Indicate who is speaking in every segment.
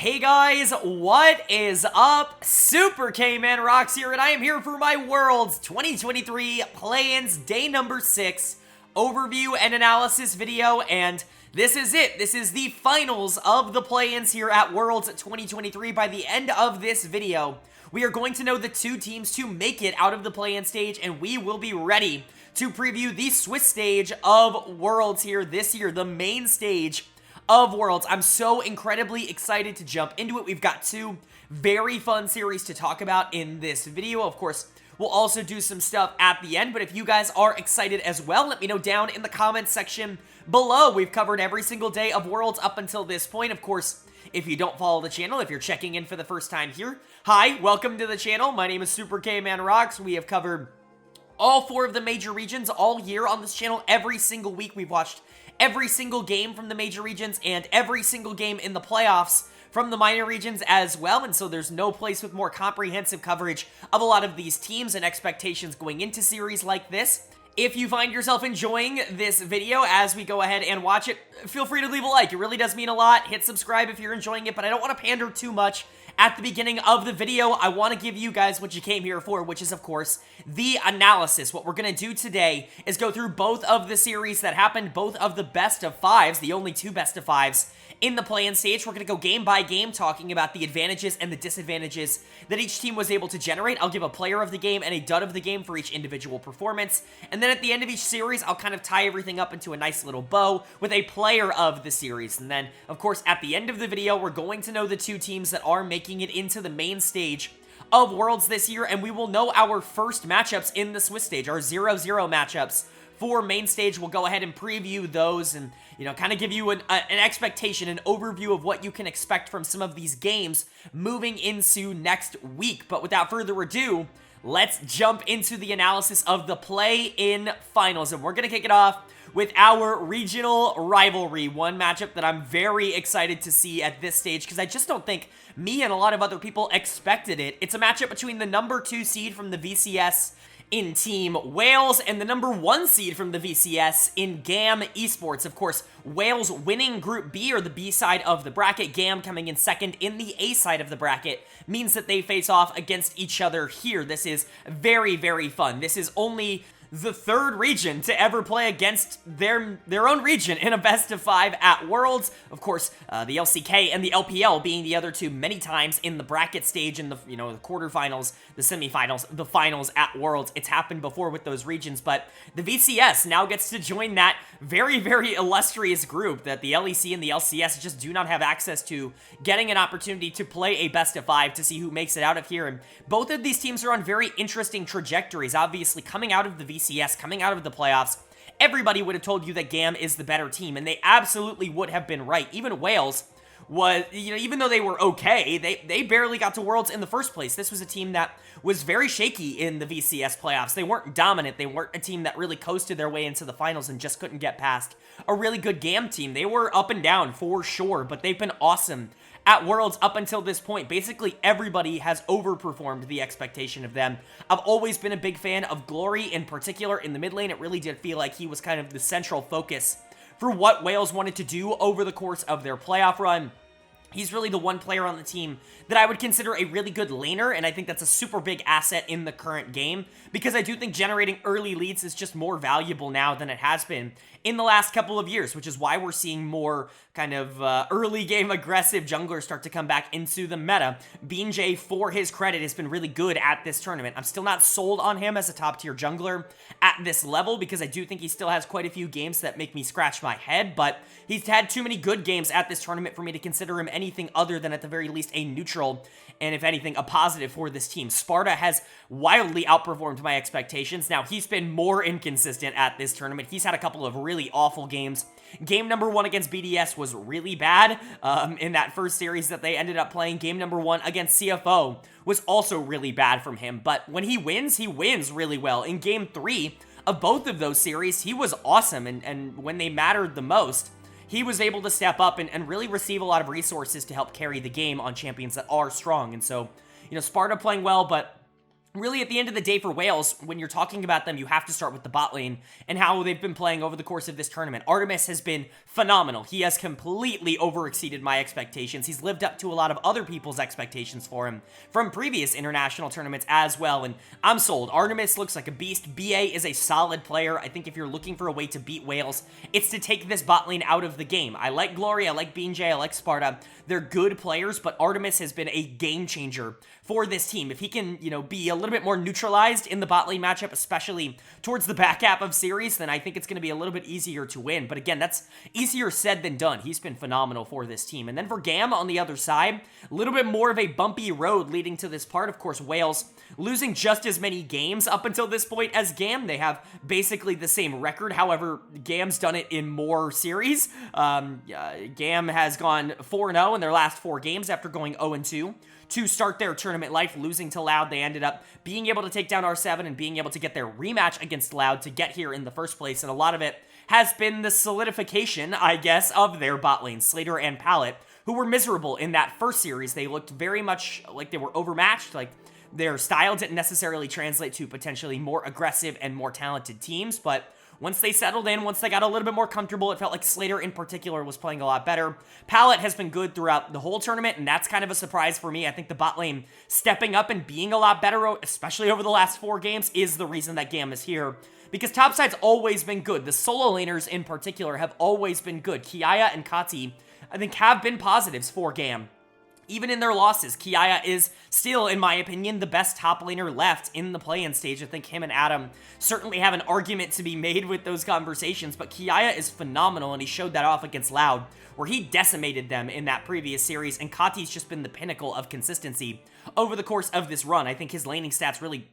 Speaker 1: Hey guys, what is up? Super K-Man Rocks here, and I am here for my Worlds 2023 Play-ins Day number 6 overview and analysis video, and this is it. This is the finals of the play-ins here at Worlds 2023. By the end of this video, we are going to know the two teams to make it out of the play-in stage, and we will be ready to preview the Swiss stage of Worlds here this year, the main stage of Worlds. I'm so incredibly excited to jump into it. We've got two very fun series to talk about in this video. Of course, we'll also do some stuff at the end, but if you guys are excited as well, let me know down in the comments section below. We've covered every single day of Worlds up until this point. Of course, if you don't follow the channel, if you're checking in for the first time here, hi, welcome to the channel. My name is Super K-Man Rocks. We have covered all 4 of the major regions all year on this channel. Every single week we've watched every single game from the major regions and every single game in the playoffs from the minor regions as well, and so there's no place with more comprehensive coverage of a lot of these teams and expectations going into series like this. If you find yourself enjoying this video as we go ahead and watch it, feel free to leave a like. It really does mean a lot. Hit subscribe if you're enjoying it, but I don't want to pander too much at the beginning of the video. I want to give you guys what you came here for, which is, of course, the analysis. What we're going to do today is go through both of the series that happened, both of the best of 5s, the only 2 best of 5s in the play-in stage. We're going to go game by game, talking about the advantages and the disadvantages that each team was able to generate. I'll give a player of the game and a dud of the game for each individual performance. And then at the end of each series, I'll kind of tie everything up into a nice little bow with a player of the series. And then, of course, at the end of the video, we're going to know the 2 teams that are making it into the main stage of Worlds this year, and we will know our first matchups in the Swiss stage, our 0-0 matchups for main stage. We'll go ahead and preview those and, you know, kind of give you an expectation, an overview of what you can expect from some of these games moving into next week. But without further ado, let's jump into the analysis of the play-in finals, and we're going to kick it off with our regional rivalry, one matchup that I'm very excited to see at this stage because I just don't think me and a lot of other people expected it. It's a matchup between the number 2 seed from the VCS in Team Wales and the number 1 seed from the VCS in GAM Esports. Of course, Wales winning Group B, or the B side of the bracket, GAM coming in second in the A side of the bracket, means that they face off against each other here. This is very, very fun. This is only the 3rd region to ever play against their own region in a best of 5 at Worlds. Of course, the LCK and the LPL being the other 2 many times in the bracket stage, in the, you know, the quarterfinals, the semifinals, the finals at Worlds. It's happened before with those regions, but the VCS now gets to join that very, very illustrious group that the LEC and the LCS just do not have access to, getting an opportunity to play a best of 5 to see who makes it out of here. And both of these teams are on very interesting trajectories. Obviously, coming out of the VCS, coming out of the playoffs, everybody would have told you that GAM is the better team, and they absolutely would have been right. Even Wales was, you know, even though they were okay, they barely got to Worlds in the first place. This was a team that was very shaky in the VCS playoffs. They weren't dominant. They weren't a team that really coasted their way into the finals and just couldn't get past a really good GAM team. They were up and down for sure, but they've been awesome at Worlds up until this point. Basically, everybody has overperformed the expectation of them. I've always been a big fan of Glory in particular in the mid lane. It really did feel like he was kind of the central focus for what Wales wanted to do over the course of their playoff run. He's really the one player on the team that I would consider a really good laner, and I think that's a super big asset in the current game, because I do think generating early leads is just more valuable now than it has been in the last couple of years, which is why we're seeing more kind of early game aggressive junglers start to come back into the meta. Gen.G, for his credit, has been really good at this tournament. I'm still not sold on him as a top tier jungler at this level, because I do think he still has quite a few games that make me scratch my head, but he's had too many good games at this tournament for me to consider him anything other than, at the very least, a neutral, and if anything, a positive for this team. Sparta has wildly outperformed my expectations. Now, he's been more inconsistent at this tournament. He's had a couple of really awful games. Game number 1 against BDS was really bad in that first series that they ended up playing. Game number 1 against CFO was also really bad from him, but when he wins really well. In game 3 of both of those series, he was awesome, and when they mattered the most, he was able to step up and really receive a lot of resources to help carry the game on champions that are strong. And so, you know, Sparta playing well, but really, at the end of the day for Wales, when you're talking about them, you have to start with the bot lane and how they've been playing over the course of this tournament. Artemis has been phenomenal. He has completely overexceeded my expectations. He's lived up to a lot of other people's expectations for him from previous international tournaments as well, and I'm sold. Artemis looks like a beast. BA is a solid player. I think if you're looking for a way to beat Wales, it's to take this bot lane out of the game. I like Glory, I like BJ, I like Sparta. They're good players, but Artemis has been a game changer for this team. If he can, be a little bit more neutralized in the bot lane matchup, especially towards the back half of series, then I think it's going to be a little bit easier to win. But again, that's easier said than done. He's been phenomenal for this team. And then for Gam on the other side, a little bit more of a bumpy road leading to this part. Of course, Wales losing just as many games up until this point as Gam. They have basically the same record. However, Gam's done it in more series. Gam has gone 4-0 in their last 4 games after going 0-2 to start their tournament life, losing to Loud. They ended up being able to take down R7 and being able to get their rematch against Loud to get here in the first place, and a lot of it has been the solidification, I guess, of their bot lane, Slater and Pallet, who were miserable in that first series. They looked very much like they were overmatched, like their style didn't necessarily translate to potentially more aggressive and more talented teams, but once they settled in, once they got a little bit more comfortable, it felt like Slater in particular was playing a lot better. Pallet has been good throughout the whole tournament, and that's kind of a surprise for me. I think the bot lane stepping up and being a lot better, especially over the last 4 games, is the reason that Gam is here. Because topside's always been good. The solo laners in particular have always been good. Kiaya and Kati, I think, have been positives for Gam. Even in their losses, Kiaya is still, in my opinion, the best top laner left in the play-in stage. I think him and Adam certainly have an argument to be made with those conversations, but Kiaya is phenomenal, and he showed that off against Loud, where he decimated them in that previous series, and Kati's just been the pinnacle of consistency over the course of this run. I think his laning stats really,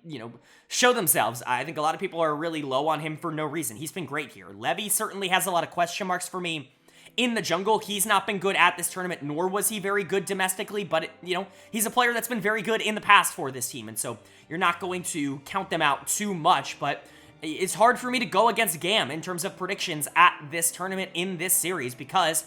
Speaker 1: show themselves. I think a lot of people are really low on him for no reason. He's been great here. Levy certainly has a lot of question marks for me. In the jungle, he's not been good at this tournament, nor was he very good domestically, but, he's a player that's been very good in the past for this team, and so you're not going to count them out too much, but it's hard for me to go against Gam in terms of predictions at this tournament in this series, because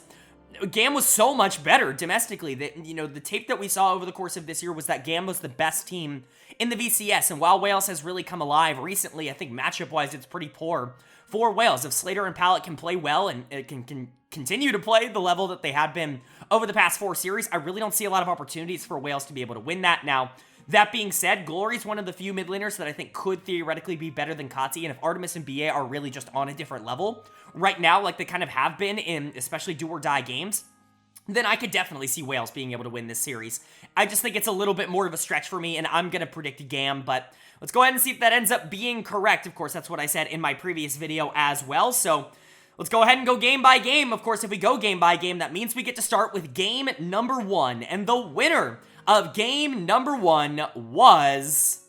Speaker 1: Gam was so much better domestically that, the tape that we saw over the course of this year was that Gam was the best team in the VCS, and while Wales has really come alive recently, I think matchup-wise it's pretty poor for Wales. If Slater and Pallet can play well and can continue to play the level that they had been over the past 4 series, I really don't see a lot of opportunities for Wales to be able to win that. Now, that being said, Glory's one of the few mid laners that I think could theoretically be better than Kati, and if Artemis and BA are really just on a different level right now, like they kind of have been in especially do-or-die games, then I could definitely see Wales being able to win this series. I just think it's a little bit more of a stretch for me, and I'm going to predict Gam, but let's go ahead and see if that ends up being correct. Of course, that's what I said in my previous video as well, so let's go ahead and go game by game. Of course, if we go game by game, that means we get to start with game number 1, and the winner of game number 1 was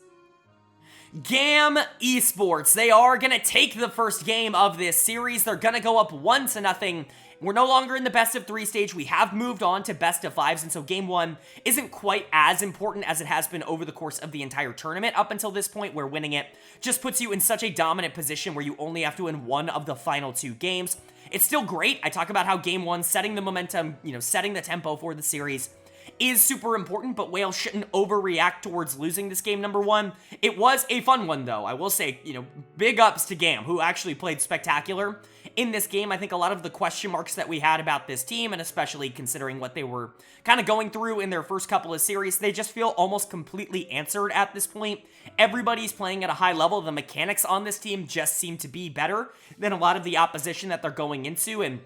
Speaker 1: Gam Esports. They are going to take the first game of this series. They're going to go up 1-0. We're no longer in the best of 3 stage. We have moved on to best of 5s, and so game 1 isn't quite as important as it has been over the course of the entire tournament up until this point, where winning it just puts you in such a dominant position where you only have to win 1 of the final 2 games. It's still great. I talk about how game 1, setting the momentum, setting the tempo for the series is super important, but Wales shouldn't overreact towards losing this game number 1. It was a fun one, though. I will say, big ups to Gam, who actually played spectacular in this game. I think a lot of the question marks that we had about this team, and especially considering what they were kind of going through in their first couple of series, they just feel almost completely answered at this point. Everybody's playing at a high level. The mechanics on this team just seem to be better than a lot of the opposition that they're going into, and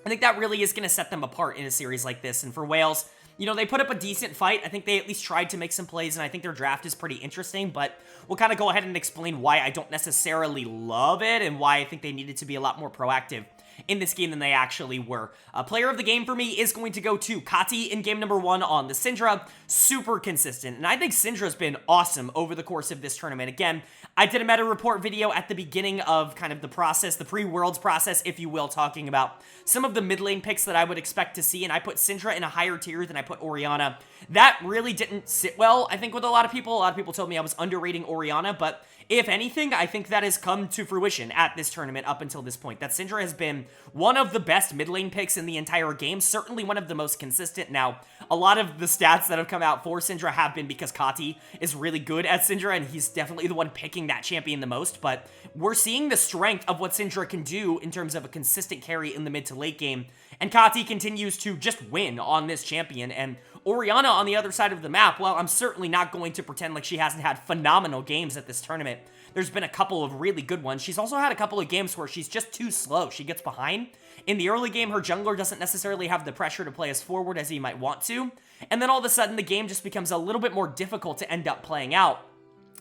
Speaker 1: I think that really is going to set them apart in a series like this. And for Wales, they put up a decent fight. I think they at least tried to make some plays, and I think their draft is pretty interesting, but we'll kind of go ahead and explain why I don't necessarily love it and why I think they needed to be a lot more proactive in this game than they actually were. Player of the game for me is going to go to Kati in game number 1 on the Syndra. Super consistent, and I think Syndra's been awesome over the course of this tournament. Again, I did a meta report video at the beginning of kind of the process, the pre-Worlds process, if you will, talking about some of the mid lane picks that I would expect to see, and I put Syndra in a higher tier than I put Orianna. That really didn't sit well, I think, with a lot of people. A lot of people told me I was underrating Orianna, but if anything, I think that has come to fruition at this tournament up until this point. That Syndra has been one of the best mid lane picks in the entire game, certainly one of the most consistent. Now, a lot of the stats that have come out for Syndra have been because Kati is really good at Syndra, and he's definitely the one picking that champion the most, but we're seeing the strength of what Syndra can do in terms of a consistent carry in the mid to late game, and Kati continues to just win on this champion. And Orianna on the other side of the map, well, I'm certainly not going to pretend like she hasn't had phenomenal games at this tournament. There's been a couple of really good ones. She's also had a couple of games where she's just too slow. She gets behind. In the early game, her jungler doesn't necessarily have the pressure to play as forward as he might want to. And then all of a sudden, the game just becomes a little bit more difficult to end up playing out.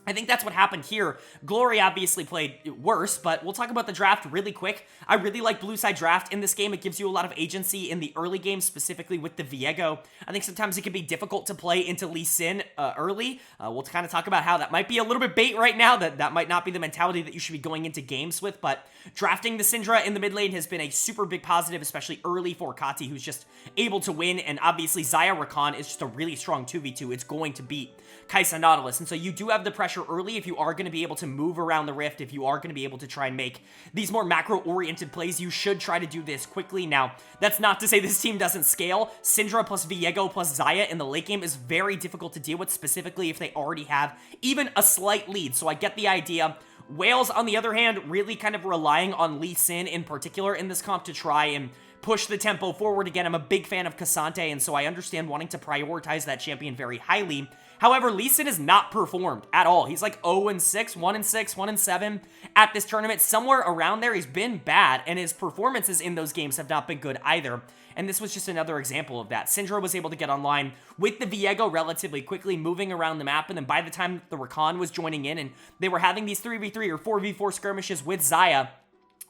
Speaker 1: I think that's what happened here. Glory obviously played worse, but we'll talk about the draft really quick. I really like blue side draft in this game. It gives you a lot of agency in the early game, specifically with the Viego. I think sometimes it can be difficult to play into Lee Sin early. We'll kind of talk about how that might be a little bit bait right now, that might not be the mentality that you should be going into games with, but drafting the Syndra in the mid lane has been a super big positive, especially early for Kati, who's just able to win, and obviously Xayah Rakan is just a really strong 2v2. It's going to beat Kai'Sa Nautilus, and so you do have the pressure early if you are going to be able to move around the rift, if you are going to be able to try and make these more macro-oriented plays. You should try to do this quickly. Now, that's not to say this team doesn't scale. Syndra plus Viego plus Xayah in the late game is very difficult to deal with, specifically if they already have even a slight lead, so I get the idea. Wales, on the other hand, really kind of relying on Lee Sin in particular in this comp to try and push the tempo forward. Again, I'm a big fan of Cassante, and so I understand wanting to prioritize that champion very highly. However, Lee Sin has not performed at all. He's like 0-6, 1-6, 1-7 at this tournament. Somewhere around there, he's been bad, and his performances in those games have not been good either. And this was just another example of that. Syndra was able to get online with the Viego relatively quickly, moving around the map, and then by the time the Rakan was joining in, and they were having these 3v3 or 4v4 skirmishes with Xayah,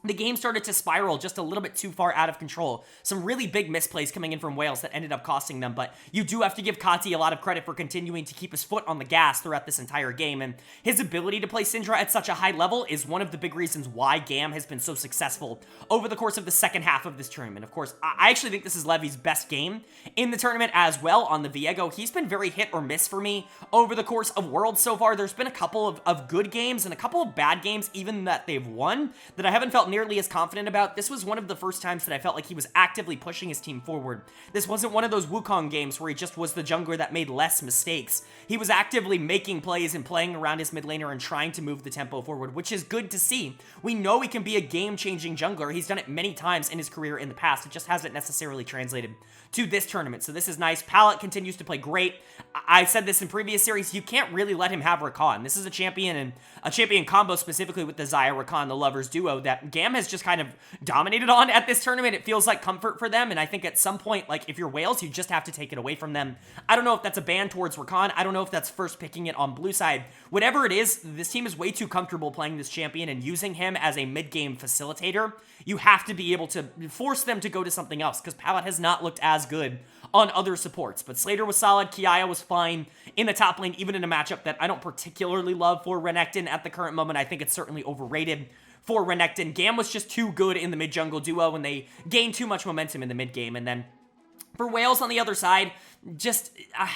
Speaker 1: the game started to spiral just a little bit too far out of control. Some really big misplays coming in from Wales that ended up costing them, but you do have to give Kati a lot of credit for continuing to keep his foot on the gas throughout this entire game, and his ability to play Syndra at such a high level is one of the big reasons why Gam has been so successful over the course of the second half of this tournament. Of course, I actually think this is Levy's best game in the tournament as well on the Viego. He's been very hit or miss for me over the course of Worlds so far. There's been a couple of good games and a couple of bad games, even that they've won, that I haven't felt nearly as confident about. This was one of the first times that I felt like he was actively pushing his team forward. This wasn't one of those Wukong games where he just was the jungler that made less mistakes. He was actively making plays and playing around his mid laner and trying to move the tempo forward, which is good to see. We know he can be a game-changing jungler. He's done it many times in his career in the past. It just hasn't necessarily translated to this tournament, so this is nice. Palette continues to play great. I said this in previous series, you can't really let him have Rakan. This is a champion, and a champion combo specifically with the Xayah Rakan, the Lovers duo, that Gam has just kind of dominated on at this tournament. It feels like comfort for them, and I think at some point, like, if you're Wales, you just have to take it away from them. I don't know if that's a ban towards Rakan. I don't know if that's first picking it on blue side. Whatever it is, this team is way too comfortable playing this champion and using him as a mid-game facilitator. You have to be able to force them to go to something else, because Palette has not looked as good on other supports. But Slater was solid, Kiaya was fine in the top lane, even in a matchup that I don't particularly love for Renekton at the current moment. I think it's certainly overrated for Renekton. Gam was just too good in the mid-jungle duo, and they gained too much momentum in the mid-game. And then for Wales on the other side, just,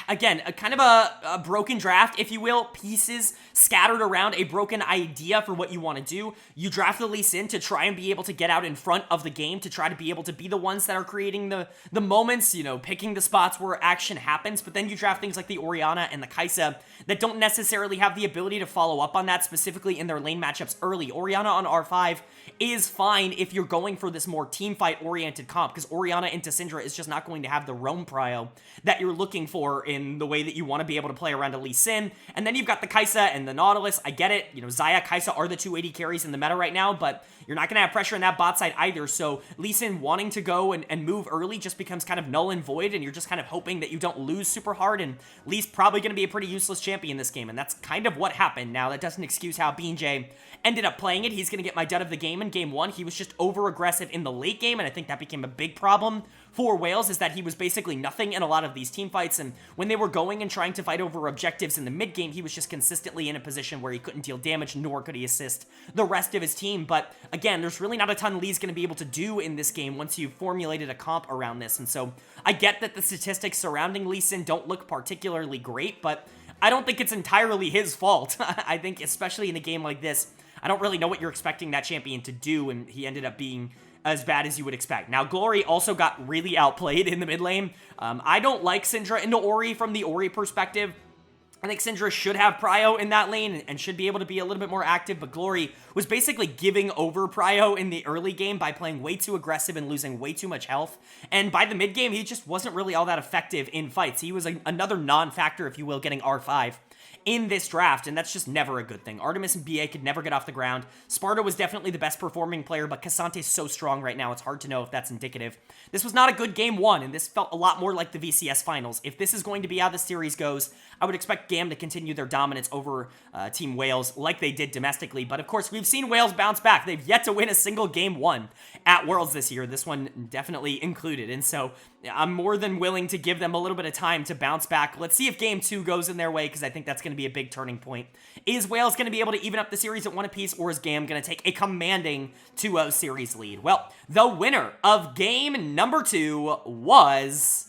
Speaker 1: again, a kind of a broken draft, if you will. Pieces scattered around, a broken idea for what you want to do. You draft the Lee Sin to try and be able to get out in front of the game, to try to be able to be the ones that are creating the moments, you know, picking the spots where action happens. But then you draft things like the Orianna and the Kai'Sa that don't necessarily have the ability to follow up on that, specifically in their lane matchups early. Orianna on R5 is fine if you're going for this more teamfight-oriented comp, because Orianna into Syndra is just not going to have the roam prio that you're looking for in the way that you want to be able to play around a Lee Sin. And then you've got the Kai'Sa and the Nautilus. I get it. You know, Xayah, Kai'Sa are the 280 carries in the meta right now, but you're not going to have pressure in that bot side either. So Lee Sin wanting to go and move early just becomes kind of null and void, and you're just kind of hoping that you don't lose super hard, and Lee's probably going to be a pretty useless champion this game, and that's kind of what happened. Now, that doesn't excuse how BJ ended up playing it. He's going to get my dud of the game in game one. He was just over-aggressive in the late game, and I think that became a big problem for Wales, is that he was basically nothing in a lot of these team fights, and when they were going and trying to fight over objectives in the mid game, he was just consistently in a position where he couldn't deal damage, nor could he assist the rest of his team. But again, there's really not a ton Lee's going to be able to do in this game once you've formulated a comp around this, and so I get that the statistics surrounding Lee Sin don't look particularly great, but I don't think it's entirely his fault. I think, especially in a game like this, I don't really know what you're expecting that champion to do, and he ended up being as bad as you would expect. Now, Glory also got really outplayed in the mid lane. I don't like Syndra into Ori from the Ori perspective. I think Syndra should have Prio in that lane and should be able to be a little bit more active, but Glory was basically giving over Prio in the early game by playing way too aggressive and losing way too much health. And by the mid game, he just wasn't really all that effective in fights. He was another non-factor, if you will, getting R5 in this draft, and that's just never a good thing. Artemis and BA could never get off the ground. Sparta was definitely the best performing player, but Casante's so strong right now, it's hard to know if that's indicative. This was not a good game one, and this felt a lot more like the VCS finals. If this is going to be how the series goes, I would expect GAM to continue their dominance over Team Wales like they did domestically, but of course, we've seen Wales bounce back. They've yet to win a single game one at Worlds this year, this one definitely included, and so I'm more than willing to give them a little bit of time to bounce back. Let's see if game two goes in their way, because I think that's going to be a big turning point. Is Wales going to be able to even up the series at one apiece, or is GAM going to take a commanding 2-0 series lead? Well, the winner of game number 2 was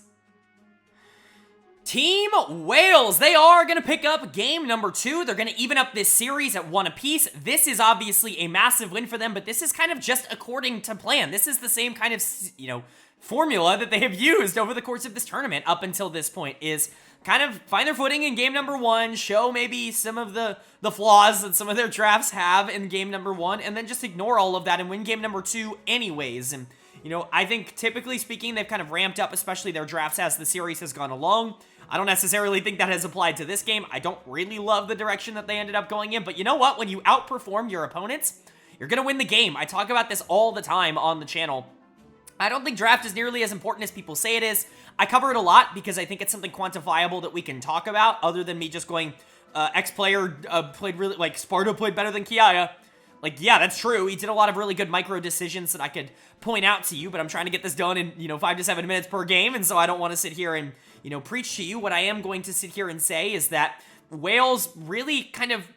Speaker 1: Team Wales. They are going to pick up game number 2. They're going to even up this series at one apiece. This is obviously a massive win for them, but this is kind of just according to plan. This is the same kind of, formula that they have used over the course of this tournament up until this point, is kind of find their footing in game number 1, show maybe some of the flaws that some of their drafts have in game number 1, and then just ignore all of that and win game number 2 anyways. And, I think typically speaking, they've kind of ramped up, especially their drafts as the series has gone along. I don't necessarily think that has applied to this game. I don't really love the direction that they ended up going in, but you know what? When you outperform your opponents, you're going to win the game. I talk about this all the time on the channel. I don't think draft is nearly as important as people say it is. I cover it a lot because I think it's something quantifiable that we can talk about, other than me just going, X player played really, like, Sparta played better than Kiaya. Like, yeah, that's true. He did a lot of really good micro decisions that I could point out to you, but I'm trying to get this done in, 5 to 7 minutes per game, and so I don't want to sit here and, preach to you. What I am going to sit here and say is that Wales really kind of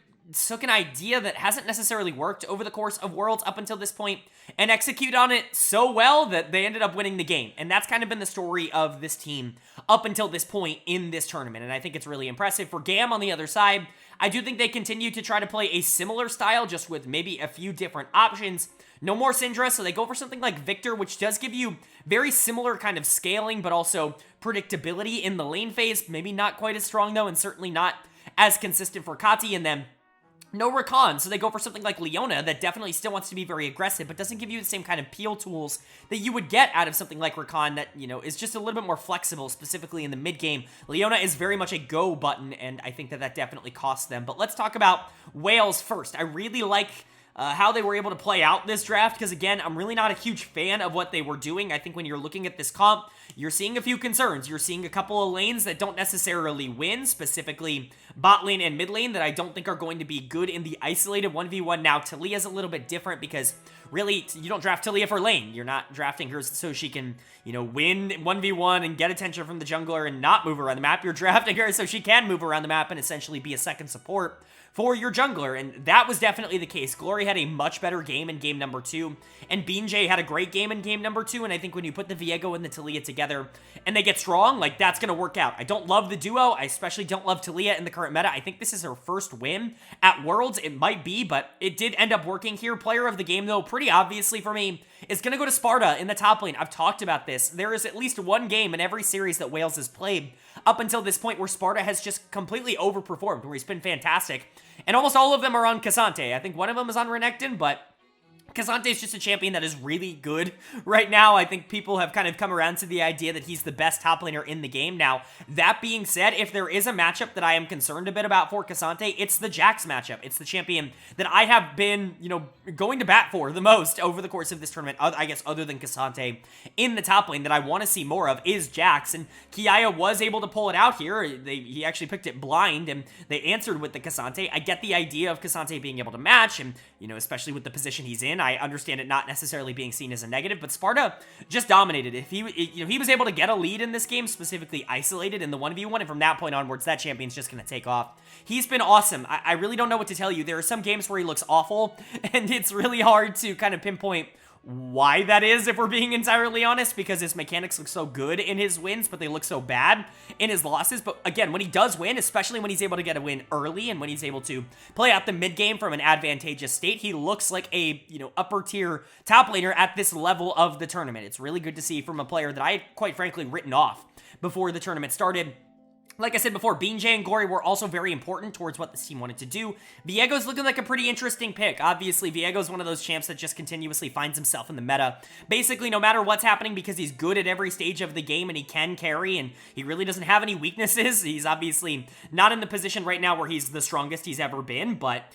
Speaker 1: took an idea that hasn't necessarily worked over the course of Worlds up until this point and execute on it so well that they ended up winning the game. And that's kind of been the story of this team up until this point in this tournament. And I think it's really impressive. For GAM on the other side, I do think they continue to try to play a similar style, just with maybe a few different options. No more Syndra, so they go for something like Victor, which does give you very similar kind of scaling, but also predictability in the lane phase. Maybe not quite as strong, though, and certainly not as consistent for Kati. And then no Rakan, so they go for something like Leona that definitely still wants to be very aggressive, but doesn't give you the same kind of peel tools that you would get out of something like Rakan that, is just a little bit more flexible, specifically in the mid game. Leona is very much a go button, and I think that definitely costs them. But let's talk about Wales first. I really like how they were able to play out this draft, because again, I'm really not a huge fan of what they were doing. I think when you're looking at this comp, you're seeing a few concerns. You're seeing a couple of lanes that don't necessarily win, specifically bot lane and mid lane, that I don't think are going to be good in the isolated 1v1. Now, Talia's a little bit different because really, you don't draft Talia for lane. You're not drafting her so she can, win 1v1 and get attention from the jungler and not move around the map. You're drafting her so she can move around the map and essentially be a second support for your jungler, and that was definitely the case. Glory had a much better game in game number 2, and BJ had a great game in game number 2, and I think when you put the Viego and the Talia together, and they get strong, like, that's gonna work out. I don't love the duo. I especially don't love Talia in the current meta. I think this is her first win at Worlds. It might be, but it did end up working here. Player of the game, though, pretty obviously for me, is gonna go to Sparta in the top lane. I've talked about this. There is at least one game in every series that Wales has played up until this point where Sparta has just completely overperformed, where he's been fantastic. And almost all of them are on Casante. I think one of them is on Renekton, but Casante is just a champion that is really good right now. I think people have kind of come around to the idea that he's the best top laner in the game. Now, that being said, if there is a matchup that I am concerned a bit about for Casante, it's the Jax matchup. It's the champion that I have been, going to bat for the most over the course of this tournament, I guess other than Casante, in the top lane that I want to see more of is Jax. And Kiaya was able to pull it out here. He actually picked it blind, and they answered with the Casante. I get the idea of Casante being able to match, and, especially with the position he's in, I understand it not necessarily being seen as a negative, but Sparta just dominated. If he was able to get a lead in this game, specifically isolated in the 1v1, and from that point onwards, that champion's just going to take off. He's been awesome. I really don't know what to tell you. There are some games where he looks awful, and it's really hard to kind of pinpoint why that is, if we're being entirely honest, because his mechanics look so good in his wins, but they look so bad in his losses. But again, when he does win, especially when he's able to get a win early and when he's able to play out the mid game from an advantageous state, he looks like a, upper tier top laner at this level of the tournament. It's really good to see from a player that I had, quite frankly, written off before the tournament started. Like I said before, BJ and Glory were also very important towards what this team wanted to do. Viego's looking like a pretty interesting pick. Obviously, Viego's one of those champs that just continuously finds himself in the meta. Basically, no matter what's happening, because he's good at every stage of the game and he can carry and he really doesn't have any weaknesses. He's obviously not in the position right now where he's the strongest he's ever been, but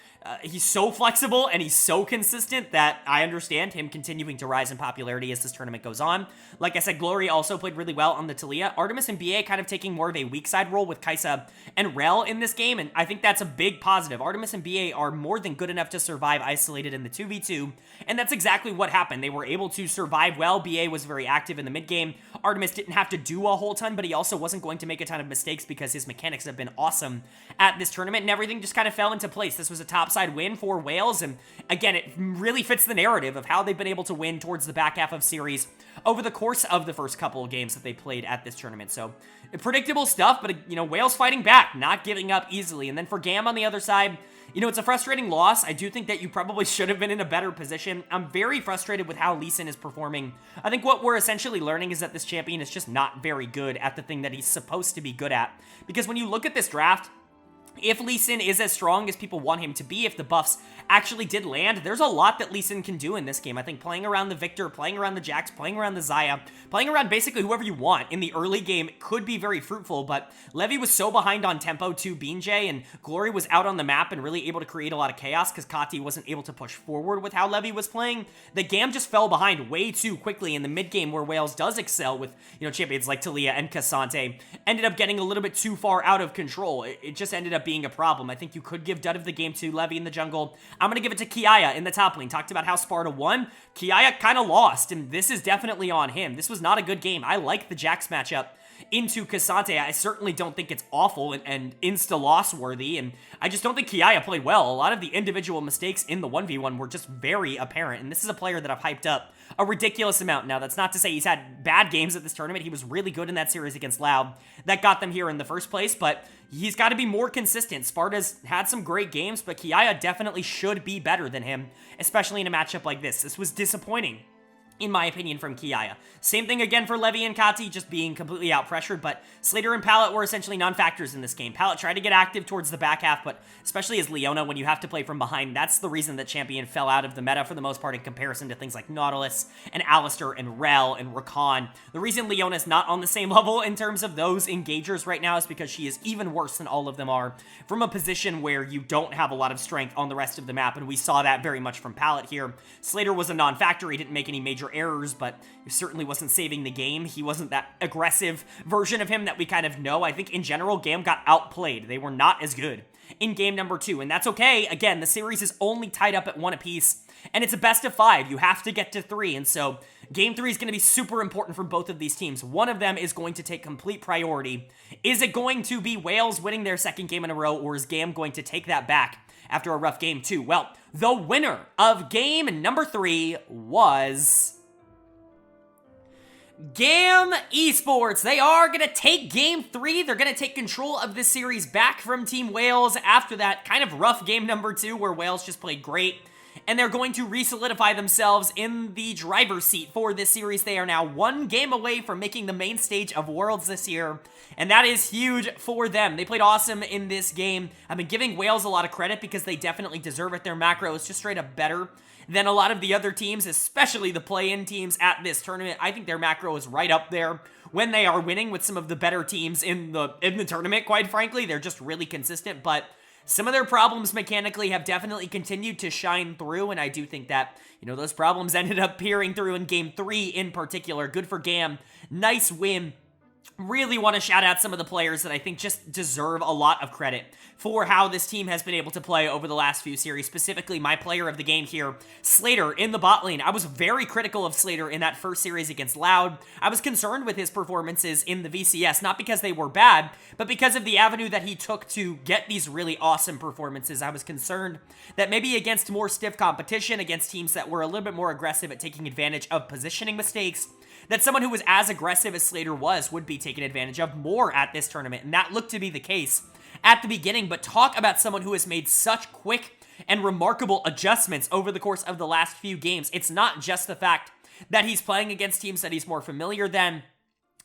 Speaker 1: he's so flexible and he's so consistent that I understand him continuing to rise in popularity as this tournament goes on. Like I said, Glory also played really well on the Taliyah. Artemis and BA kind of taking more of a weak side role with Kai'Sa and Rel in this game, and I think that's a big positive. Artemis and BA are more than good enough to survive isolated in the 2v2, and that's exactly what happened. They were able to survive well. BA was very active in the mid game. Artemis didn't have to do a whole ton, but he also wasn't going to make a ton of mistakes because his mechanics have been awesome at this tournament, and everything just kind of fell into place. This was a topside win for Wales, and again, it really fits the narrative of how they've been able to win towards the back half of series over the course of the first couple of games that they played at this tournament. So, predictable stuff, but, Wales fighting back, not giving up easily. And then for Gam on the other side, it's a frustrating loss. I do think that you probably should have been in a better position. I'm very frustrated with how Lee Sin is performing. I think what we're essentially learning is that this champion is just not very good at the thing that he's supposed to be good at. Because when you look at this draft, if Lee Sin is as strong as people want him to be, if the buffs actually did land, there's a lot that Lee Sin can do in this game. I think playing around the Victor, playing around the Jax, playing around the Xayah, playing around basically whoever you want in the early game could be very fruitful, but Levy was so behind on tempo to BJ, and Glory was out on the map and really able to create a lot of chaos because Kati wasn't able to push forward with how Levy was playing. The Gam just fell behind way too quickly in the mid game where Wales does excel with, champions like Taliyah and Cassante, ended up getting a little bit too far out of control. It just ended up being a problem. I think you could give dud of the game to Levy in the jungle. I'm going to give it to Kiaya in the top lane. Talked about how Sparta won. Kiaya kind of lost, and this is definitely on him. This was not a good game. I like the Jax matchup into Cassante. I certainly don't think it's awful and insta-loss worthy, and I just don't think Kiaya played well. A lot of the individual mistakes in the 1v1 were just very apparent, and this is a player that I've hyped up a ridiculous amount. Now, that's not to say he's had bad games at this tournament. He was really good in that series against Loud. That got them here in the first place, but he's got to be more consistent. Sparta's had some great games, but Kiaya definitely should be better than him, especially in a matchup like this. This was disappointing, in my opinion, from Kiaya. Same thing again for Levy and Kati, just being completely out-pressured, but Slater and Pallet were essentially non-factors in this game. Pallet tried to get active towards the back half, but especially as Leona, when you have to play from behind, that's the reason that Champion fell out of the meta for the most part in comparison to things like Nautilus and Alistair and Rel and Rakan. The reason Leona's not on the same level in terms of those engagers right now is because she is even worse than all of them are from a position where you don't have a lot of strength on the rest of the map, and we saw that very much from Pallet here. Slater was a non-factor. He didn't make any major errors, but he certainly wasn't saving the game. He wasn't that aggressive version of him that we kind of know. I think in general, Gam got outplayed. They were not as good in game number 2, and that's okay. Again, the series is only tied up at 1 apiece, and it's a best of 5. You have to get to 3, and so game 3 is going to be super important for both of these teams. One of them is going to take complete priority. Is it going to be Wales winning their second game in a row, or is Gam going to take that back after a rough game 2? Well, the winner of game number 3 was Gam Esports. They are going to take game 3. They're going to take control of this series back from Team Wales after that kind of rough game number 2 where Wales just played great. And they're going to re-solidify themselves in the driver's seat for this series. They are now 1 game away from making the main stage of Worlds this year, and that is huge for them. They played awesome in this game. I've been giving Wales a lot of credit because they definitely deserve it. Their macro is just straight up better than a lot of the other teams, especially the play-in teams at this tournament. I think their macro is right up there when they are winning with some of the better teams in the tournament, quite frankly. They're just really consistent, but some of their problems mechanically have definitely continued to shine through, and I do think that, those problems ended up peering through in game 3 in particular. Good for Gam. Nice win really want to shout out some of the players that I think just deserve a lot of credit for how this team has been able to play over the last few series. Specifically, my player of the game here, Slater, in the bot lane. I was very critical of Slater in that first series against Loud. I was concerned with his performances in the VCS, not because they were bad, but because of the avenue that he took to get these really awesome performances. I was concerned that maybe against more stiff competition, against teams that were a little bit more aggressive at taking advantage of positioning mistakes, that someone who was as aggressive as Slater was would be taken advantage of more at this tournament, and that looked to be the case at the beginning. But talk about someone who has made such quick and remarkable adjustments over the course of the last few games. It's not just the fact that he's playing against teams that he's more familiar than.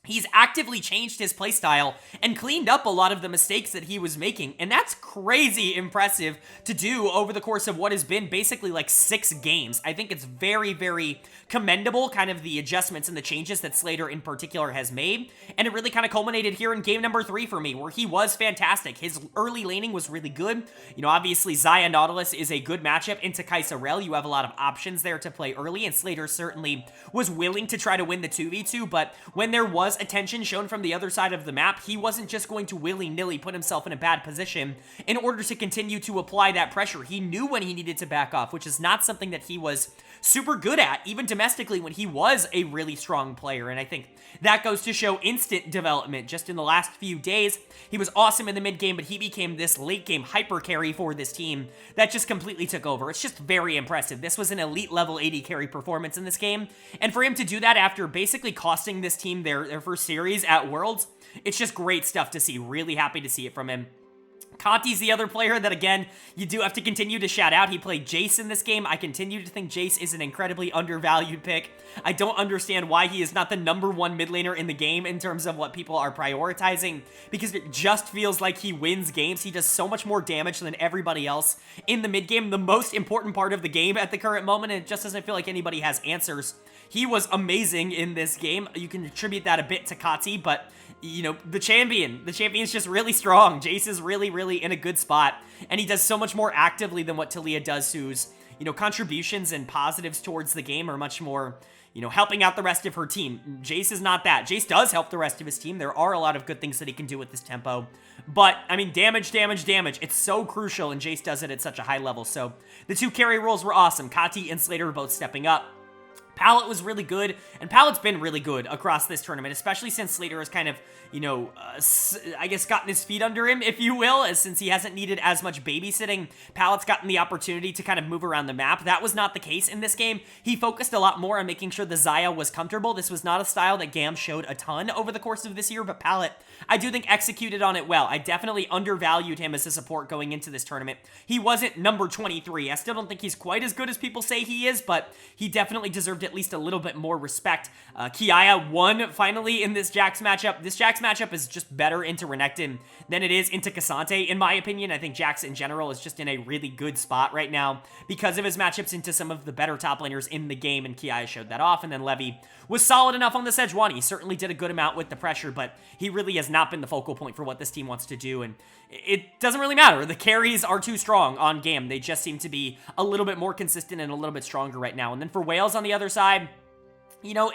Speaker 1: He's actively changed his playstyle and cleaned up a lot of the mistakes that he was making, and that's crazy impressive to do over the course of what has been basically like 6 games. I think it's very, very commendable, kind of the adjustments and the changes that Slater in particular has made, and it really kind of culminated here in game number 3 for me, where he was fantastic. His early laning was really good. You know, obviously Xayah Nautilus is a good matchup into Kai'Sa Rel. You have a lot of options there to play early, and Slater certainly was willing to try to win the 2v2, but when there was attention shown from the other side of the map, he wasn't just going to willy-nilly put himself in a bad position in order to continue to apply that pressure. He knew when he needed to back off, which is not something that he was super good at, even domestically when he was a really strong player, and I think that goes to show instant development just in the last few days. He was awesome in the mid game, but he became this late game hyper carry for this team that just completely took over. It's just very impressive. This was an elite level 80 carry performance in this game, and for him to do that after basically costing this team their first series at Worlds, it's just great stuff to see. Really happy to see it from him. Conti's the other player that, again, you do have to continue to shout out. He played Jace in this game. I continue to think Jace is an incredibly undervalued pick. I don't understand why he is not the #1 mid laner in the game in terms of what people are prioritizing, because it just feels like he wins games. He does so much more damage than everybody else in the mid game, the most important part of the game at the current moment, and it just doesn't feel like anybody has answers. He was amazing in this game. You can attribute that a bit to Conti, but you know, the champion's just really strong. Jace is really, really in a good spot, and he does so much more actively than what Taliyah does, whose, you know, contributions and positives towards the game are much more, you know, helping out the rest of her team. Jace is not that. Jace does help the rest of his team. There are a lot of good things that he can do with this tempo, but, I mean, damage. It's so crucial, and Jace does it at such a high level, so the 2 carry roles were awesome. Conti and Slater were both stepping up. Pallet was really good, and Pallet's been really good across this tournament, especially since Slater has kind of, you know, I guess gotten his feet under him, if you will, as since he hasn't needed as much babysitting. Pallet's gotten the opportunity to kind of move around the map. That was not the case in this game. He focused a lot more on making sure the Xayah was comfortable. This was not a style that Gam showed a ton over the course of this year, but Pallet, I do think, executed on it well. I definitely undervalued him as a support going into this tournament. He wasn't number 23. I still don't think he's quite as good as people say he is, but he definitely deserved at least a little bit more respect. Kiaya won finally in this Jax matchup. This Jax matchup is just better into Renekton than it is into Cassante, in my opinion. I think Jax in general is just in a really good spot right now because of his matchups into some of the better top laners in the game, and Kiaya showed that off, and then Levy was solid enough on the Sejuani. He certainly did a good amount with the pressure, but he really has not been the focal point for what this team wants to do, and it doesn't really matter. The carries are too strong on Gam. They just seem to be a little bit more consistent and a little bit stronger right now. And then for Wales on the other side, you know,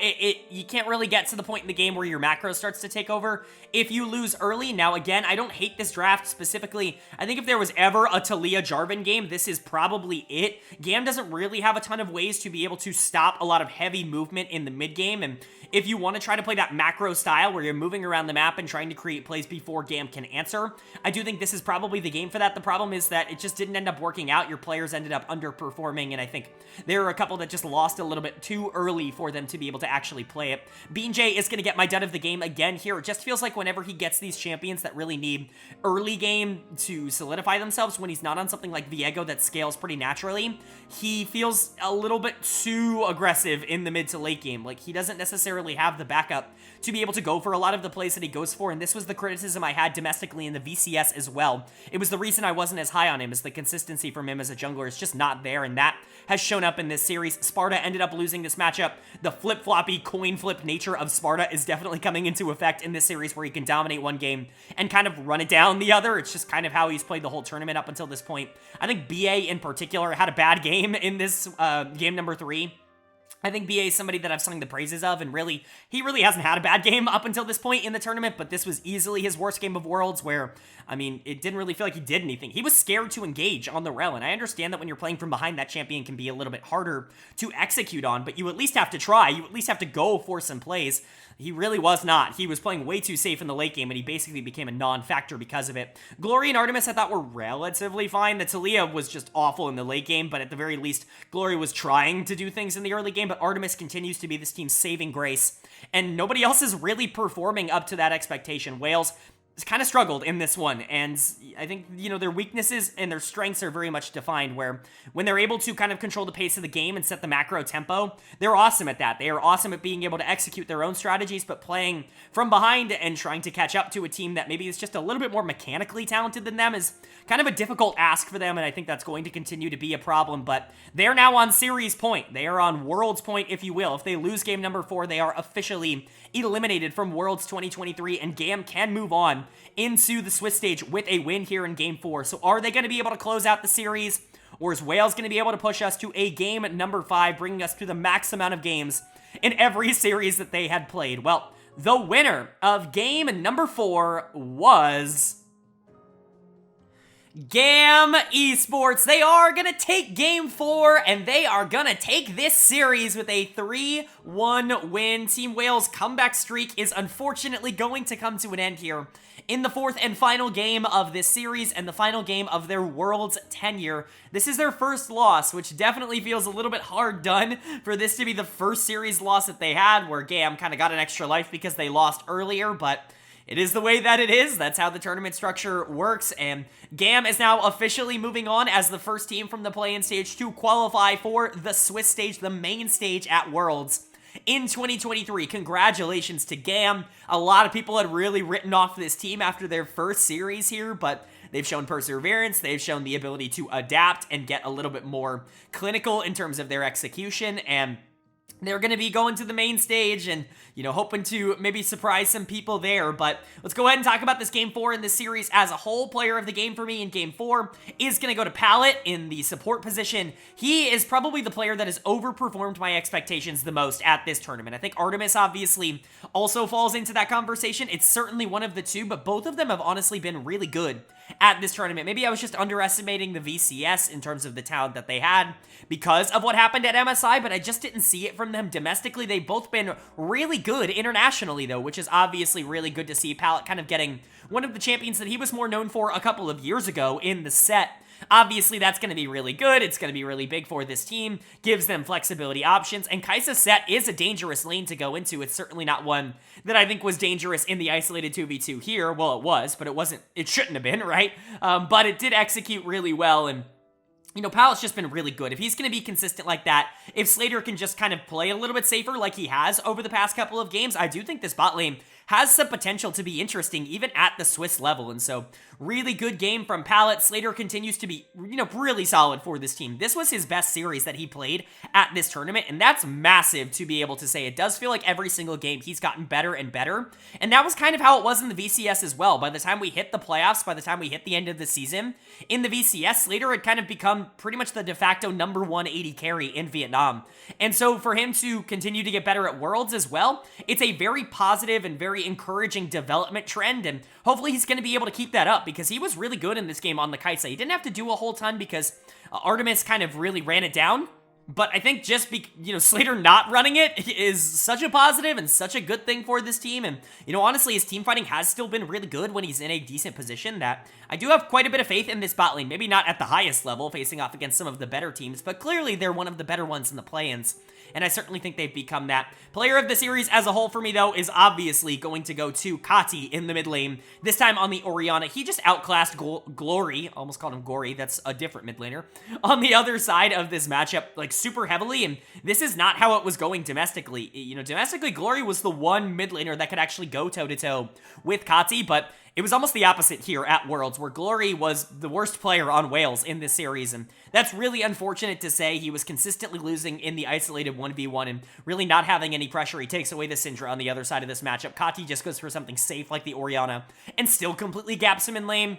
Speaker 1: you can't really get to the point in the game where your macro starts to take over if you lose early. Now, again, I don't hate this draft specifically. I think if there was ever a Taliyah Jarvan game, this is probably it. Gam doesn't really have a ton of ways to be able to stop a lot of heavy movement in the mid game, and if you want to try to play that macro style where you're moving around the map and trying to create plays before Gam can answer, I do think this is probably the game for that. The problem is that it just didn't end up working out. Your players ended up underperforming, and I think there are a couple that just lost a little bit too early for them to be able to actually play it. BJ is going to get my dud of the game again here. It just feels like whenever he gets these champions that really need early game to solidify themselves, when he's not on something like Viego that scales pretty naturally, he feels a little bit too aggressive in the mid to late game. Like, he doesn't necessarily have the backup to be able to go for a lot of the plays that he goes for, and this was the criticism I had domestically in the VCS as well. It was the reason I wasn't as high on him, is the consistency from him as a jungler is just not there, and that has shown up in this series. Sparta ended up losing this matchup. The flip-floppy, coin flip nature of Sparta is definitely coming into effect in this series, where he can dominate one game and kind of run it down the other. It's just kind of how he's played the whole tournament up until this point. I think BA in particular had a bad game in this game number 3. I think BA is somebody that I've sung the praises of, and he really hasn't had a bad game up until this point in the tournament, but this was easily his worst game of Worlds where, I mean, it didn't really feel like he did anything. He was scared to engage on the rel, and I understand that when you're playing from behind, that champion can be a little bit harder to execute on, but you at least have to try. You at least have to go for some plays. He really was not. He was playing way too safe in the late game, and he basically became a non-factor because of it. Glory and Artemis, I thought, were relatively fine. The Talia was just awful in the late game, but at the very least, Glory was trying to do things in the early game, but Artemis continues to be this team's saving grace, and nobody else is really performing up to that expectation. Wales kind of struggled in this one, and I think, you know, their weaknesses and their strengths are very much defined, where when they're able to kind of control the pace of the game and set the macro tempo, they're awesome at that. They are awesome at being able to execute their own strategies, but playing from behind and trying to catch up to a team that maybe is just a little bit more mechanically talented than them is kind of a difficult ask for them, and I think that's going to continue to be a problem, but they're now on series point. They are on Worlds point, if you will. If they lose game number 4, they are officially eliminated from Worlds 2023, and GAM can move on into the Swiss stage with a win here in game 4. So are they going to be able to close out the series, or is Wales going to be able to push us to a game number 5, bringing us to the max amount of games in every series that they had played? Well, the winner of game number 4 was GAM Esports. They are going to take game 4, and they are going to take this series with a 3-1 win. Team Wales' comeback streak is unfortunately going to come to an end here in the 4th and final game of this series and the final game of their Worlds tenure. This is their first loss, which definitely feels a little bit hard done for this to be the first series loss that they had, where GAM kind of got an extra life because they lost earlier, but it is the way that it is. That's how the tournament structure works, and GAM is now officially moving on as the first team from the play-in stage to qualify for the Swiss stage, the main stage at Worlds in 2023. Congratulations to GAM. A lot of people had really written off this team after their first series here, but they've shown perseverance, they've shown the ability to adapt and get a little bit more clinical in terms of their execution, and they're going to be going to the main stage and, you know, hoping to maybe surprise some people there. But let's go ahead and talk about this Game 4 in this series as a whole. Player of the game for me in Game 4 is going to go to Pallet in the support position. He is probably the player that has overperformed my expectations the most at this tournament. I think Artemis obviously also falls into that conversation. It's certainly one of the two, but both of them have honestly been really good at this tournament. Maybe I was just underestimating the VCS in terms of the talent that they had because of what happened at MSI, but I just didn't see it from them domestically. They've both been really good internationally, though, which is obviously really good to see. Pallet kind of getting one of the champions that he was more known for a couple of years ago in the set. Obviously, that's going to be really good. It's going to be really big for this team. Gives them flexibility options. And Kai'Sa's set is a dangerous lane to go into. It's certainly not one that I think was dangerous in the isolated 2v2 here. Well, it was, but it wasn't. It shouldn't have been, right? But it did execute really well, and you know, Pallet's just been really good. If he's going to be consistent like that, if Slater can just kind of play a little bit safer like he has over the past couple of games, I do think this bot lane has some potential to be interesting even at the Swiss level. And so, really good game from Pallet. Slater continues to be, you know, really solid for this team. This was his best series that he played at this tournament, and that's massive to be able to say. It does feel like every single game he's gotten better and better, and that was kind of how it was in the VCS as well. By the time we hit the playoffs, by the time we hit the end of the season, in the VCS, Slater had kind of become pretty much the de facto number 1 AD carry in Vietnam. And so for him to continue to get better at Worlds as well, it's a very positive and very encouraging development trend, and hopefully he's going to be able to keep that up because he was really good in this game on the Kai'Sa. He didn't have to do a whole ton because Artemis kind of really ran it down. But I think just, Slater not running it is such a positive and such a good thing for this team. And, you know, honestly, his team fighting has still been really good when he's in a decent position that I do have quite a bit of faith in this bot lane. Maybe not at the highest level, facing off against some of the better teams, but clearly they're one of the better ones in the play-ins. And I certainly think they've become that. Player of the series as a whole for me, though, is obviously going to go to Kati in the mid lane. This time on the Orianna. He just outclassed Glory. Almost called him Gory. That's a different mid laner. On the other side of this matchup, like, super heavily. And this is not how it was going domestically. You know, domestically, Glory was the one mid laner that could actually go toe-to-toe with Kati, but it was almost the opposite here at Worlds, where Glory was the worst player on Wales in this series, and that's really unfortunate to say. He was consistently losing in the isolated 1v1 and really not having any pressure. He takes away the Syndra on the other side of this matchup. Kati just goes for something safe like the Orianna and still completely gaps him in lane.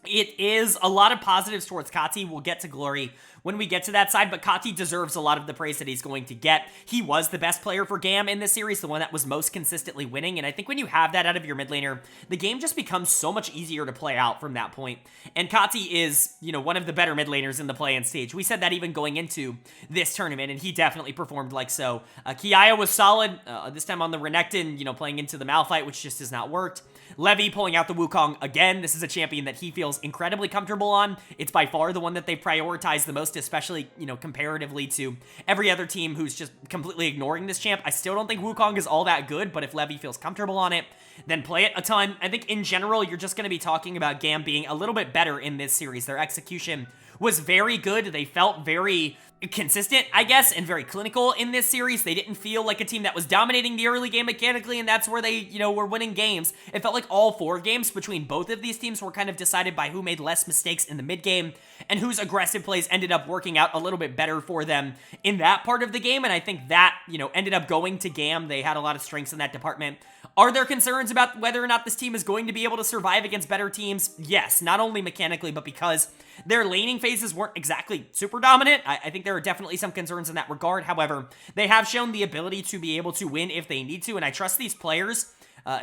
Speaker 1: It is a lot of positives towards Kati. We'll get to Glory when we get to that side, but Kati deserves a lot of the praise that he's going to get. He was the best player for GAM in this series, the one that was most consistently winning, and I think when you have that out of your mid laner, the game just becomes so much easier to play out from that point. And Kati is, one of the better mid laners in the play-in stage. We said that even going into this tournament, and he definitely performed like so. Kiaya was solid, this time on the Renekton, playing into the Malphite, which just has not worked. Levy pulling out the Wukong again. This is a champion that he feels incredibly comfortable on. It's by far the one that they prioritize the most, especially, comparatively to every other team who's just completely ignoring this champ. I still don't think Wukong is all that good, but if Levy feels comfortable on it, then play it a ton. I think in general, you're just going to be talking about GAM being a little bit better in this series. Their execution was very good. They felt very consistent, I guess, and very clinical in this series. They didn't feel like a team that was dominating the early game mechanically, and that's where they, were winning games. It felt like all 4 games between both of these teams were kind of decided by who made less mistakes in the mid game and whose aggressive plays ended up working out a little bit better for them in that part of the game, and I think that, ended up going to GAM. They had a lot of strengths in that department. Are there concerns about whether or not this team is going to be able to survive against better teams? Yes, not only mechanically, but because their laning phases weren't exactly super dominant. I think there are definitely some concerns in that regard. However, they have shown the ability to be able to win if they need to, and I trust these players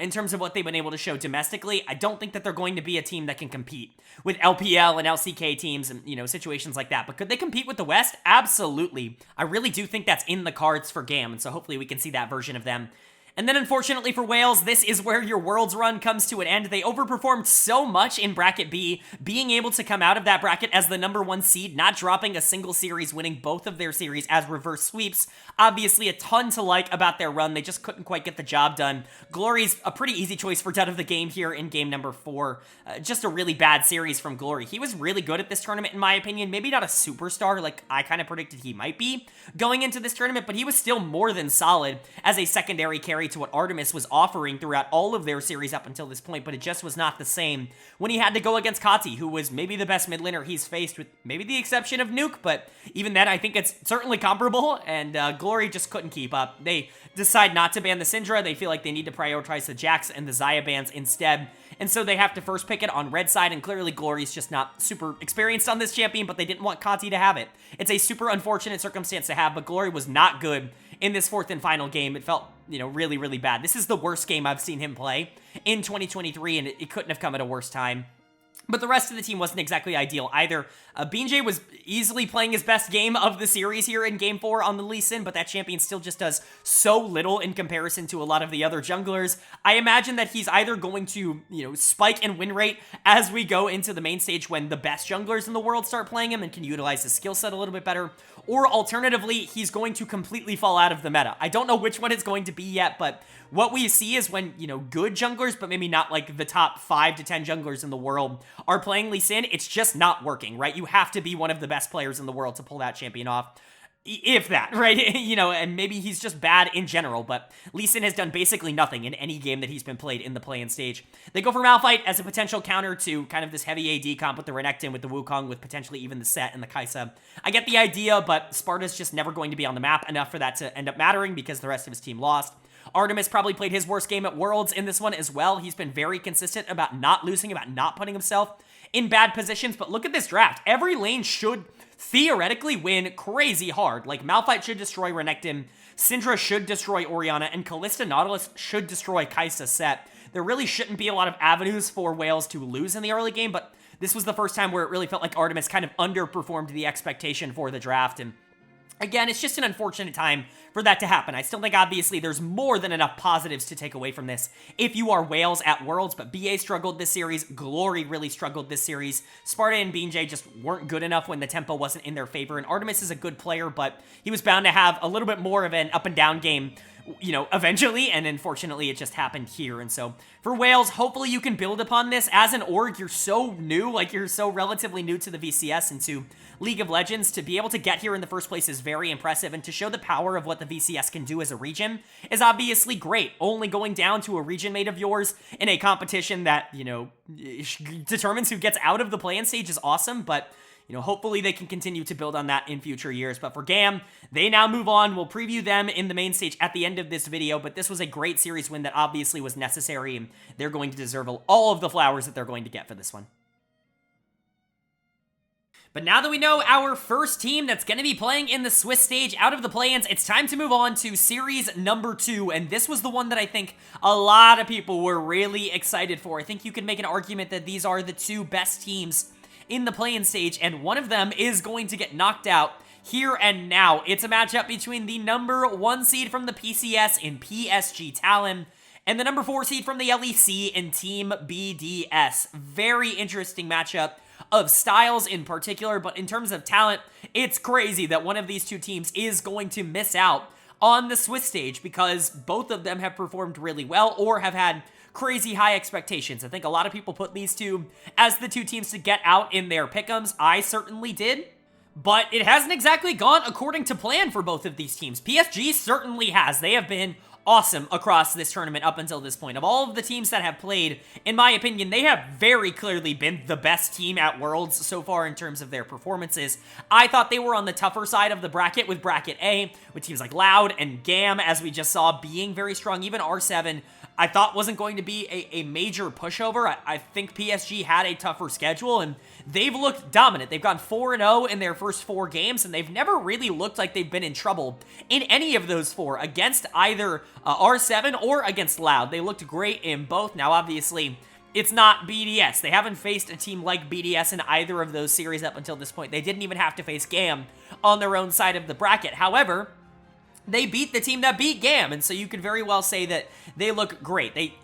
Speaker 1: in terms of what they've been able to show domestically. I don't think that they're going to be a team that can compete with LPL and LCK teams and, situations like that. But could they compete with the West? Absolutely. I really do think that's in the cards for GAM, and so hopefully we can see that version of them. And then unfortunately for Wales, this is where your Worlds run comes to an end. They overperformed so much in Bracket B, being able to come out of that bracket as the #1 seed, not dropping a single series, winning both of their series as reverse sweeps. Obviously a ton to like about their run. They just couldn't quite get the job done. Glory's a pretty easy choice for dud of the game here in game number 4. Just a really bad series from Glory. He was really good at this tournament in my opinion. Maybe not a superstar like I kind of predicted he might be going into this tournament, but he was still more than solid as a secondary carry to what Artemis was offering throughout all of their series up until this point, but it just was not the same when he had to go against Kati, who was maybe the best mid laner he's faced, with maybe the exception of Nuke, but even then I think it's certainly comparable, and Glory just couldn't keep up. They decide not to ban the Syndra. They feel like they need to prioritize the Jax and the Xayah bans instead, and so they have to first pick it on red side, and clearly Glory's just not super experienced on this champion, but they didn't want Kati to have it. It's a super unfortunate circumstance to have, but Glory was not good in this 4th and final game. It felt, really, really bad. This is the worst game I've seen him play in 2023, and it couldn't have come at a worse time. But the rest of the team wasn't exactly ideal either. BJ was easily playing his best game of the series here in Game 4 on the Lee Sin, but that champion still just does so little in comparison to a lot of the other junglers. I imagine that he's either going to, spike in win rate as we go into the main stage when the best junglers in the world start playing him and can utilize his skill set a little bit better, or alternatively, he's going to completely fall out of the meta. I don't know which one it's going to be yet, but what we see is when, good junglers, but maybe not like the top 5 to 10 junglers in the world are playing Lee Sin, it's just not working, right? You have to be one of the best players in the world to pull that champion off. If that, right? And maybe he's just bad in general, but Lee Sin has done basically nothing in any game that he's been played in the play-in stage. They go for Malphite as a potential counter to kind of this heavy AD comp with the Renekton, with the Wukong, with potentially even the Set and the Kai'Sa. I get the idea, but Sparta's just never going to be on the map enough for that to end up mattering because the rest of his team lost. Artemis probably played his worst game at Worlds in this one as well. He's been very consistent about not losing, about not putting himself in bad positions, but look at this draft. Every lane should theoretically win crazy hard. Like, Malphite should destroy Renekton, Syndra should destroy Orianna, and Kalista Nautilus should destroy Kai'Sa Set. There really shouldn't be a lot of avenues for Wales to lose in the early game, but this was the first time where it really felt like Artemis kind of underperformed the expectation for the draft, and again, it's just an unfortunate time for that to happen. I still think, obviously, there's more than enough positives to take away from this if you are Wales at Worlds, but BA struggled this series. Glory really struggled this series. Sparta and BJ just weren't good enough when the tempo wasn't in their favor, and Artemis is a good player, but he was bound to have a little bit more of an up-and-down game, eventually, and unfortunately, it just happened here. And so, for Wales, hopefully you can build upon this. As an org, you're so new, like, you're so relatively new to the VCS and to League of Legends. To be able to get here in the first place is very impressive, and to show the power of what the VCS can do as a region is obviously great. Only going down to a region mate of yours in a competition that, determines who gets out of the play-in stage is awesome, but hopefully they can continue to build on that in future years. But for GAM, they now move on. We'll preview them in the main stage at the end of this video, but this was a great series win that obviously was necessary, and they're going to deserve all of the flowers that they're going to get for this one. But now that we know our first team that's going to be playing in the Swiss stage out of the play-ins, it's time to move on to series number 2, and this was the one that I think a lot of people were really excited for. I think you could make an argument that these are the 2 best teams in the play-in stage, and one of them is going to get knocked out here and now. It's a matchup between the number 1 seed from the PCS in PSG Talon and the number 4 seed from the LEC in Team BDS. Very interesting matchup of styles in particular, but in terms of talent, it's crazy that one of these 2 teams is going to miss out on the Swiss stage because both of them have performed really well or have had crazy high expectations. I think a lot of people put these 2 as the 2 teams to get out in their pick'ems. I certainly did. But it hasn't exactly gone according to plan for both of these teams. PSG certainly has. They have been awesome across this tournament up until this point. Of all of the teams that have played, in my opinion, they have very clearly been the best team at Worlds so far in terms of their performances. I thought they were on the tougher side of the bracket with Bracket A, with teams like Loud and GAM, as we just saw, being very strong. Even R7, I thought wasn't going to be a major pushover. I think PSG had a tougher schedule, and they've looked dominant. They've gone 4-0 in their first 4 games, and they've never really looked like they've been in trouble in any of those 4 against either R7 or against Loud. They looked great in both. Now, obviously, it's not BDS. They haven't faced a team like BDS in either of those series up until this point. They didn't even have to face GAM on their own side of the bracket. However, they beat the team that beat GAM, and so you could very well say that they look great. They,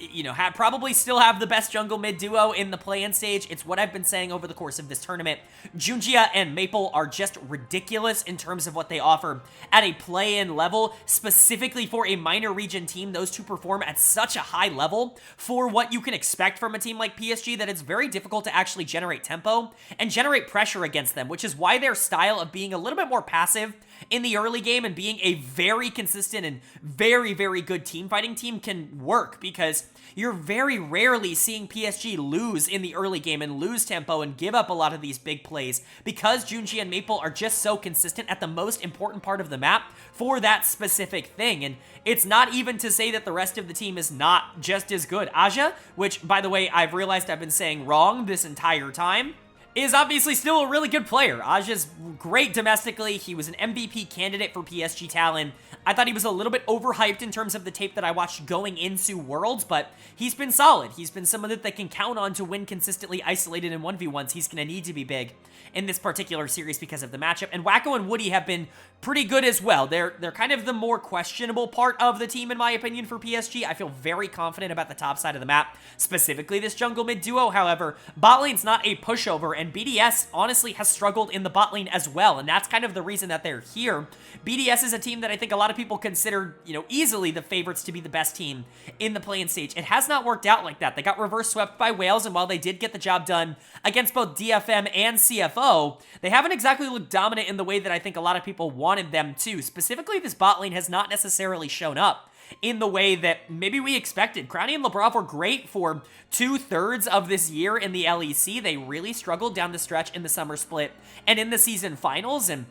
Speaker 1: probably still have the best jungle mid duo in the play-in stage. It's what I've been saying over the course of this tournament. Gen.G and Maple are just ridiculous in terms of what they offer at a play-in level, specifically for a minor region team. Those 2 perform at such a high level for what you can expect from a team like PSG that it's very difficult to actually generate tempo and generate pressure against them, which is why their style of being a little bit more passive in the early game and being a very consistent and very, very good team fighting team can work, because you're very rarely seeing PSG lose in the early game and lose tempo and give up a lot of these big plays, because Gen.G and Maple are just so consistent at the most important part of the map for that specific thing. And it's not even to say that the rest of the team is not just as good. Aja, which, by the way, I've realized I've been saying wrong this entire time, is obviously still a really good player. Aja's great domestically. He was an MVP candidate for PSG Talon. I thought he was a little bit overhyped in terms of the tape that I watched going into Worlds, but he's been solid. He's been someone that they can count on to win consistently isolated in 1v1s. He's going to need to be big in this particular series because of the matchup. And Wacko and Woody have been pretty good as well. They're kind of the more questionable part of the team, in my opinion, for PSG. I feel very confident about the top side of the map, specifically this jungle mid duo. However, bot lane's not a pushover, and BDS honestly has struggled in the bot lane as well, and that's kind of the reason that they're here. BDS is a team that I think a lot of people consider, easily the favorites to be the best team in the play-in stage. It has not worked out like that. They got reverse swept by Wales, and while they did get the job done against both DFM and CFO, they haven't exactly looked dominant in the way that I think a lot of people wanted them to. Specifically, this bot lane has not necessarily shown up in the way that maybe we expected. Crowny and Labrov were great for 2/3 of this year in the LEC. They really struggled down the stretch in the summer split and in the season finals, and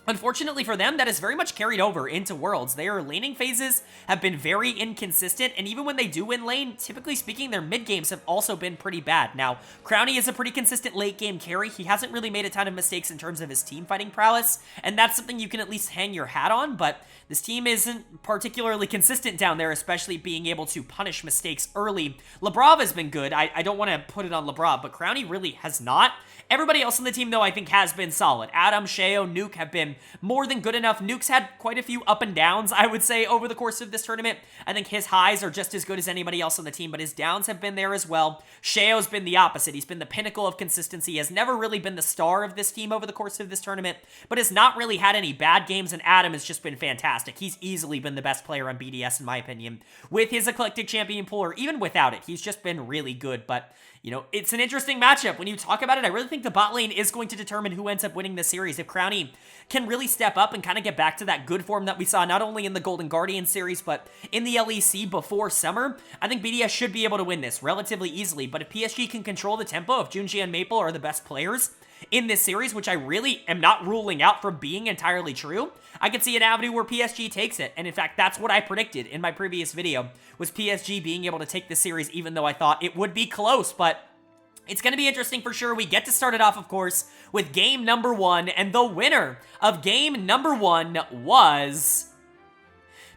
Speaker 1: unfortunately for them, that is very much carried over into Worlds. Their laning phases have been very inconsistent, and even when they do win lane, typically speaking, their mid games have also been pretty bad. Now, Crowny is a pretty consistent late game carry. He hasn't really made a ton of mistakes in terms of his team fighting prowess, and that's something you can at least hang your hat on, but this team isn't particularly consistent down there, especially being able to punish mistakes early. Labrov has been good. I don't want to put it on Labrov, but Crowny really has not. Everybody else on the team, though, I think has been solid. Adam, Sheo, Nuke have been more than good enough. Nuke's had quite a few up and downs, I would say, over the course of this tournament. I think his highs are just as good as anybody else on the team, but his downs have been there as well. Sheo's been the opposite. He's been the pinnacle of consistency. He has never really been the star of this team over the course of this tournament, but has not really had any bad games, and Adam has just been fantastic. He's easily been the best player on BDS, in my opinion, with his eclectic champion pool, or even without it. He's just been really good, but it's an interesting matchup. When you talk about it, I really think the bot lane is going to determine who ends up winning this series. If Crowny can really step up and kind of get back to that good form that we saw not only in the Golden Guardian series, but in the LEC before summer, I think BDS should be able to win this relatively easily. But if PSG can control the tempo, if Gen.G and Maple are the best players in this series, which I really am not ruling out from being entirely true, I could see an avenue where PSG takes it. And in fact, that's what I predicted in my previous video, was PSG being able to take this series, even though I thought it would be close. But It's going to be interesting for sure. We get to start it off, of course, with game number 1, and the winner of game number 1 was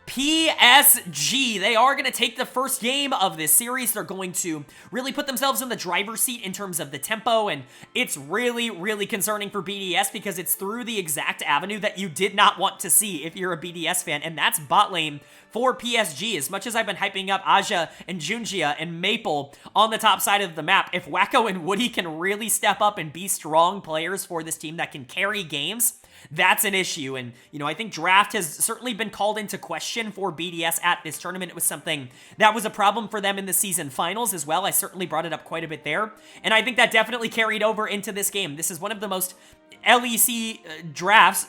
Speaker 1: PSG. They are going to take the first game of this series. They're going to really put themselves in the driver's seat in terms of the tempo, and it's really, really concerning for BDS because it's through the exact avenue that you did not want to see if you're a BDS fan, and that's bot lane for PSG. As much as I've been hyping up Aja and Gen.G and Maple on the top side of the map, if Wacko and Woody can really step up and be strong players for this team that can carry games, that's an issue. And, you know, I think draft has certainly been called into question for BDS at this tournament. It was something that was a problem for them in the season finals as well. I certainly brought it up quite a bit there. And I think that definitely carried over into this game. This is one of the most LEC drafts,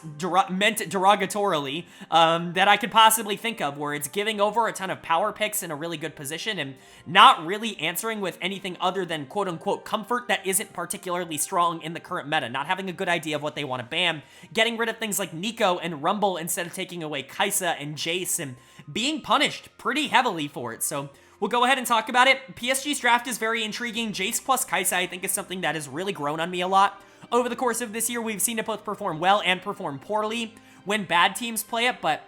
Speaker 1: meant derogatorily, that I could possibly think of, where it's giving over a ton of power picks in a really good position and not really answering with anything other than quote-unquote comfort that isn't particularly strong in the current meta, not having a good idea of what they want to ban, getting rid of things like Nico and Rumble instead of taking away Kai'Sa and Jace, and being punished pretty heavily for it. So we'll go ahead and talk about it. PSG's draft is very intriguing. Jace plus Kai'Sa, I think, is something that has really grown on me a lot. Over the course of this year, we've seen it both perform well and perform poorly when bad teams play it, but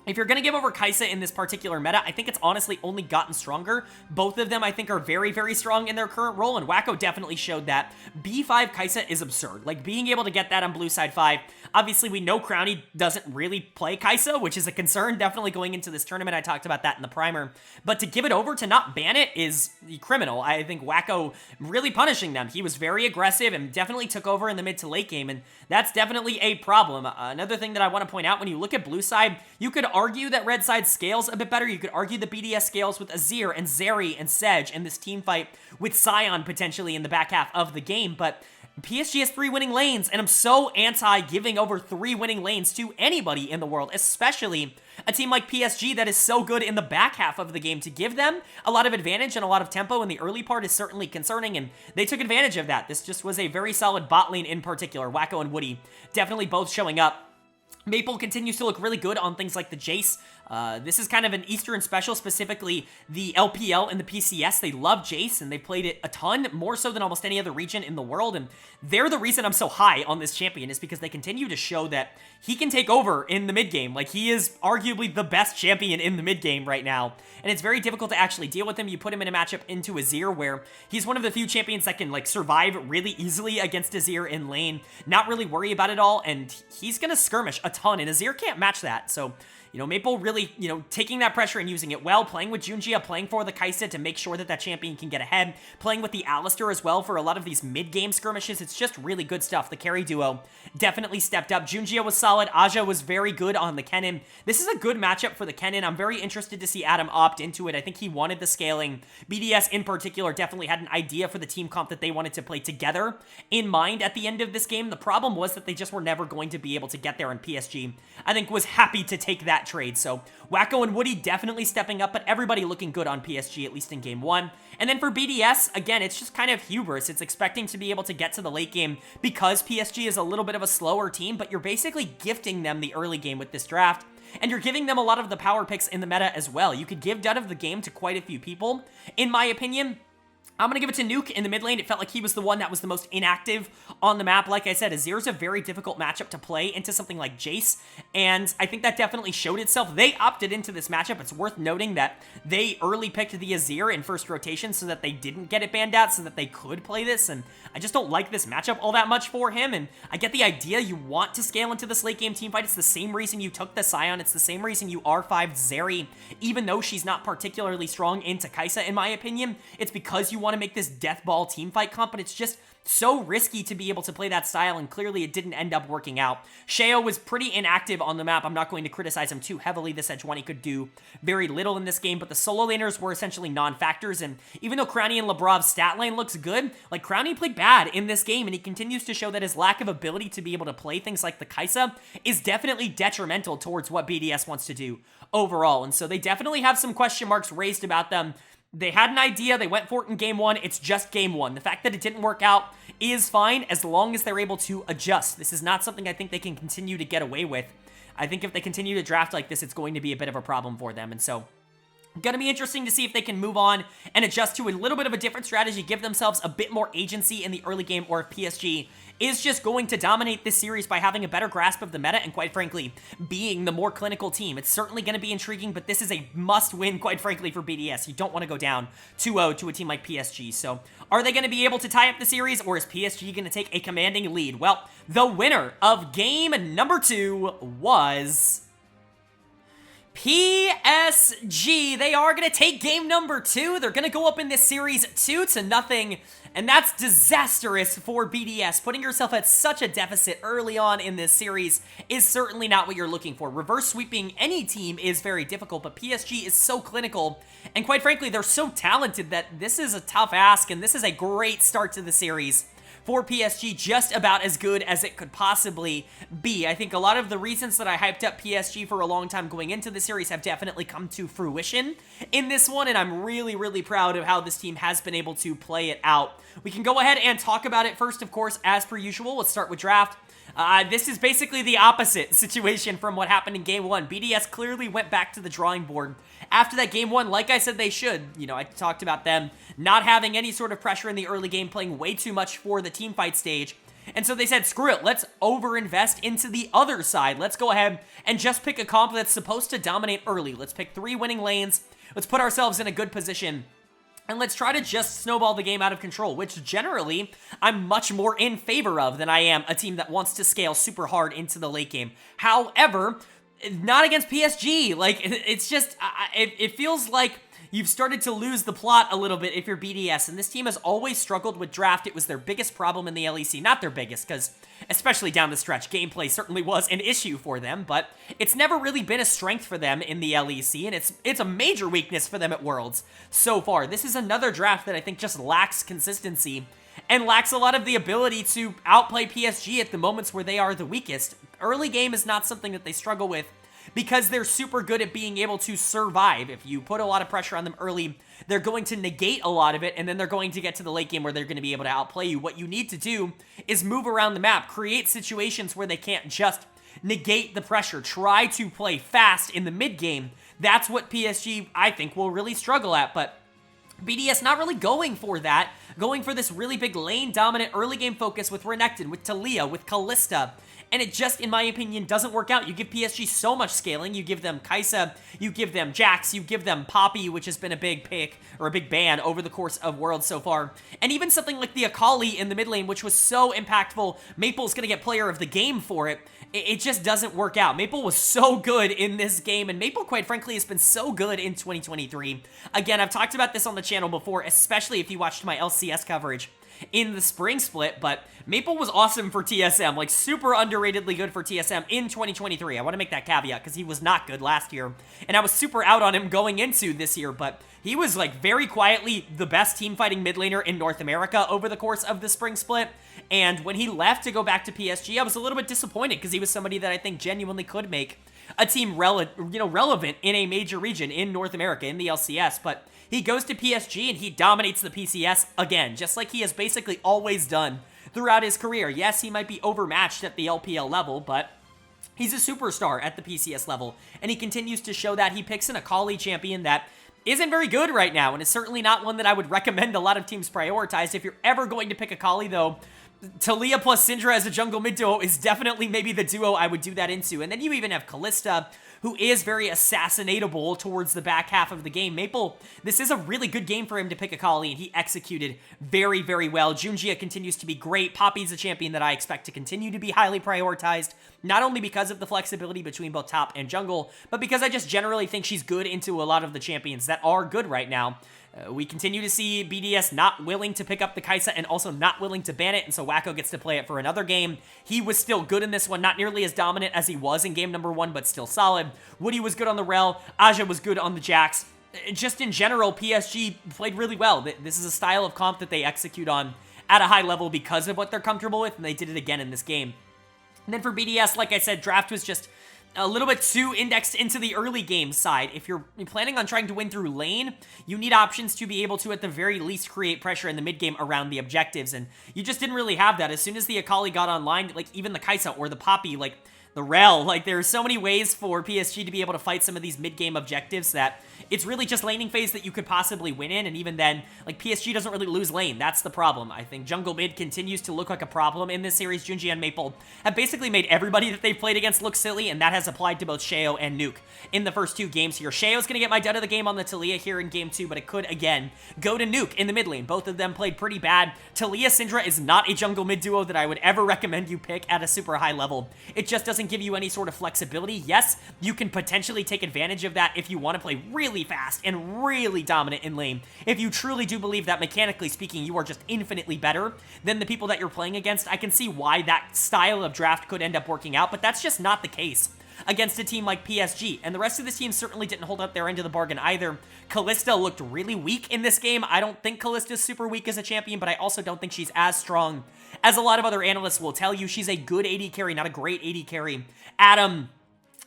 Speaker 1: if you're going to give over Kai'Sa in this particular meta, I think it's honestly only gotten stronger. Both of them, I think, are very, very strong in their current role, and Wacko definitely showed that. B5 Kai'Sa is absurd. Like, being able to get that on blue side 5, obviously we know Crowny doesn't really play Kai'Sa, which is a concern definitely going into this tournament. I talked about that in the primer. But to give it over, to not ban it, is criminal. I think Wacko really punishing them. He was very aggressive and definitely took over in the mid to late game, and that's definitely a problem. Another thing that I want to point out, when you look at blue side, you could argue that red side scales a bit better. You could argue the BDS scales with Azir and Zeri and Sedge in this team fight with Sion potentially in the back half of the game, but PSG has 3 winning lanes, and I'm so anti giving over 3 winning lanes to anybody in the world, especially a team like PSG that is so good in the back half of the game. To give them a lot of advantage and a lot of tempo in the early part is certainly concerning, and they took advantage of that. This just was a very solid bot lane in particular. Wacko and Woody definitely both showing up. Maple continues to look really good on things like the Jace. This is kind of an Eastern special, specifically the LPL and the PCS. They love Jace, and they played it a ton, more so than almost any other region in the world, and they're the reason I'm so high on this champion, is because they continue to show that he can take over in the mid game. Like, he is arguably the best champion in the mid game right now, and it's very difficult to actually deal with him. You put him in a matchup into Azir, where he's one of the few champions that can, like, survive really easily against Azir in lane, not really worry about it all, and he's gonna skirmish a ton, and Azir can't match that. So, you know, Maple really, you know, taking that pressure and using it well, playing with Gen.G, playing for the Kai'Sa to make sure that that champion can get ahead, playing with the Alistar as well for a lot of these mid-game skirmishes. It's just really good stuff. The carry duo definitely stepped up. Gen.G was solid. Aja was very good on the Kennen. This is a good matchup for the Kennen. I'm very interested to see Adam opt into it. I think he wanted the scaling. BDS in particular definitely had an idea for the team comp that they wanted to play together in mind at the end of this game. The problem was that they just were never going to be able to get there, and PSG, I think, was happy to take that trade. So Wacko and Woody definitely stepping up, but everybody looking good on PSG, at least in game 1. And then for BDS, again, it's just kind of hubris. It's expecting to be able to get to the late game because PSG is a little bit of a slower team, but you're basically gifting them the early game with this draft, and you're giving them a lot of the power picks in the meta as well. You could give Dud of the game to quite a few people, in my opinion. I'm going to give it to Nuke in the mid lane. It felt like he was the one that was the most inactive on the map. Like I said, Azir's a very difficult matchup to play into something like Jace, and I think that definitely showed itself. They opted into this matchup. It's worth noting that they early picked the Azir in first rotation so that they didn't get it banned out, so that they could play this, and I just don't like this matchup all that much for him, and I get the idea. You want to scale into this late game teamfight. It's the same reason you took the Sion. It's the same reason you R5'd Zeri, even though she's not particularly strong into Kai'Sa, in my opinion. It's because you want to make this death ball teamfight comp, but it's just so risky to be able to play that style, and clearly it didn't end up working out. Sheo was pretty inactive on the map. I'm not going to criticize him too heavily. This Edge1 could do very little in this game, but the solo laners were essentially non-factors, and even though Crowny and Labrov's stat line looks good, like, Crowny played bad in this game, and he continues to show that his lack of ability to be able to play things like the Kai'Sa is definitely detrimental towards what BDS wants to do overall, and so they definitely have some question marks raised about them. They had an idea, they went for it in game 1, it's just game 1. The fact that it didn't work out is fine as long as they're able to adjust. This is not something I think they can continue to get away with. I think if they continue to draft like this, it's going to be a bit of a problem for them, and so Gonna be interesting to see if they can move on and adjust to a little bit of a different strategy, give themselves a bit more agency in the early game, or if PSG is just going to dominate this series by having a better grasp of the meta and, quite frankly, being the more clinical team. It's certainly going to be intriguing, but this is a must-win, quite frankly, for BDS. You don't want to go down 2-0 to a team like PSG. So are they going to be able to tie up the series, or is PSG going to take a commanding lead? Well, the winner of game number 2 was PSG. They are going to take game number 2. They're going to go up in this series 2-0, and that's disastrous for BDS. Putting yourself at such a deficit early on in this series is certainly not what you're looking for. Reverse sweeping any team is very difficult, but PSG is so clinical, and quite frankly, they're so talented that this is a tough ask, and this is a great start to the series for PSG, just about as good as it could possibly be. I think a lot of the reasons that I hyped up PSG for a long time going into the series have definitely come to fruition in this one, and I'm really, really proud of how this team has been able to play it out. We can go ahead and talk about it first, of course, as per usual. Let's start with draft. This is basically the opposite situation from what happened in Game 1. BDS clearly went back to the drawing board after that Game 1, like I said they should. You know, I talked about them not having any sort of pressure in the early game, playing way too much for the team fight stage. And so they said, screw it, let's overinvest into the other side. Let's go ahead and just pick a comp that's supposed to dominate early. Let's pick 3 winning lanes. Let's put ourselves in a good position. And let's try to just snowball the game out of control, which generally I'm much more in favor of than I am a team that wants to scale super hard into the late game. However, not against PSG. Like, it's just, it feels like you've started to lose the plot a little bit if you're BDS, and this team has always struggled with draft. It was their biggest problem in the LEC. Not their biggest, because especially down the stretch, gameplay certainly was an issue for them, but it's never really been a strength for them in the LEC, and it's a major weakness for them at Worlds so far. This is another draft that I think just lacks consistency and lacks a lot of the ability to outplay PSG at the moments where they are the weakest. Early game is not something that they struggle with, because they're super good at being able to survive. If you put a lot of pressure on them early, they're going to negate a lot of it, and then they're going to get to the late game where they're going to be able to outplay you. What you need to do is move around the map, create situations where they can't just negate the pressure, try to play fast in the mid game. That's what PSG, I think, will really struggle at, but BDS not really going for that, going for this really big lane-dominant early game focus with Renekton, with Taliyah, with Kalista, and it just, in my opinion, doesn't work out. You give PSG so much scaling. You give them Kai'Sa, you give them Jax, you give them Poppy, which has been a big pick, or a big ban over the course of Worlds so far. And even something like the Akali in the mid lane, which was so impactful, Maple's going to get player of the game for it. It just doesn't work out. Maple was so good in this game, and Maple, quite frankly, has been so good in 2023. Again, I've talked about this on the channel before, especially if you watched my LCS coverage in the spring split, but Maple was awesome for TSM, like super underratedly good for TSM in 2023. I want to make that caveat because he was not good last year, and I was super out on him going into this year, but he was like very quietly the best team fighting mid laner in North America over the course of the spring split, and when he left to go back to PSG, I was a little bit disappointed because he was somebody that I think genuinely could make a team relevant in a major region in North America, in the LCS, but he goes to PSG and he dominates the PCS again, just like he has basically always done throughout his career. Yes, he might be overmatched at the LPL level, but he's a superstar at the PCS level, and he continues to show that. He picks an Akali champion that isn't very good right now, and is certainly not one that I would recommend a lot of teams prioritize. If you're ever going to pick Akali, though, Taliyah plus Syndra as a jungle mid duo is definitely maybe the duo I would do that into. And then you even have Kalista, who is very assassinatable towards the back half of the game. Maple, this is a really good game for him to pick Akali, and he executed very, very well. Gen.G continues to be great. Poppy's a champion that I expect to continue to be highly prioritized, not only because of the flexibility between both top and jungle, but because I just generally think she's good into a lot of the champions that are good right now. We continue to see BDS not willing to pick up the Kai'Sa and also not willing to ban it, and so Wacko gets to play it for another game. He was still good in this one, not nearly as dominant as he was in game number 1, but still solid. Woody was good on the Rel. Aja was good on the Jax. Just in general, PSG played really well. This is a style of comp that they execute on at a high level because of what they're comfortable with, and they did it again in this game. And then for BDS, like I said, draft was just a little bit too indexed into the early game side. If you're planning on trying to win through lane, you need options to be able to, at the very least, create pressure in the mid game around the objectives, and you just didn't really have that. As soon as the Akali got online, like even the Kai'Sa or the Poppy, like the Rel, like there are so many ways for PSG to be able to fight some of these mid-game objectives that it's really just laning phase that you could possibly win in, and even then, like PSG doesn't really lose lane. That's the problem. I think jungle mid continues to look like a problem in this series. Gen.G and Maple have basically made everybody that they've played against look silly, and that has applied to both Sheo and Nuke in the first 2 games here. Sheo's gonna get my dud of the game on the Taliyah here in game 2, but it could, again, go to Nuke in the mid lane. Both of them played pretty bad. Taliyah Syndra is not a jungle mid duo that I would ever recommend you pick at a super high level. It just doesn't give you any sort of flexibility. Yes, you can potentially take advantage of that if you want to play really fast and really dominant in lane. If you truly do believe that, mechanically speaking, you are just infinitely better than the people that you're playing against, I can see why that style of draft could end up working out, but that's just not the case against a team like PSG, and the rest of the team certainly didn't hold up their end of the bargain either. Kalista looked really weak in this game. I don't think Kalista's super weak as a champion, but I also don't think she's as strong as a lot of other analysts will tell you. She's a good AD carry, not a great AD carry. Adam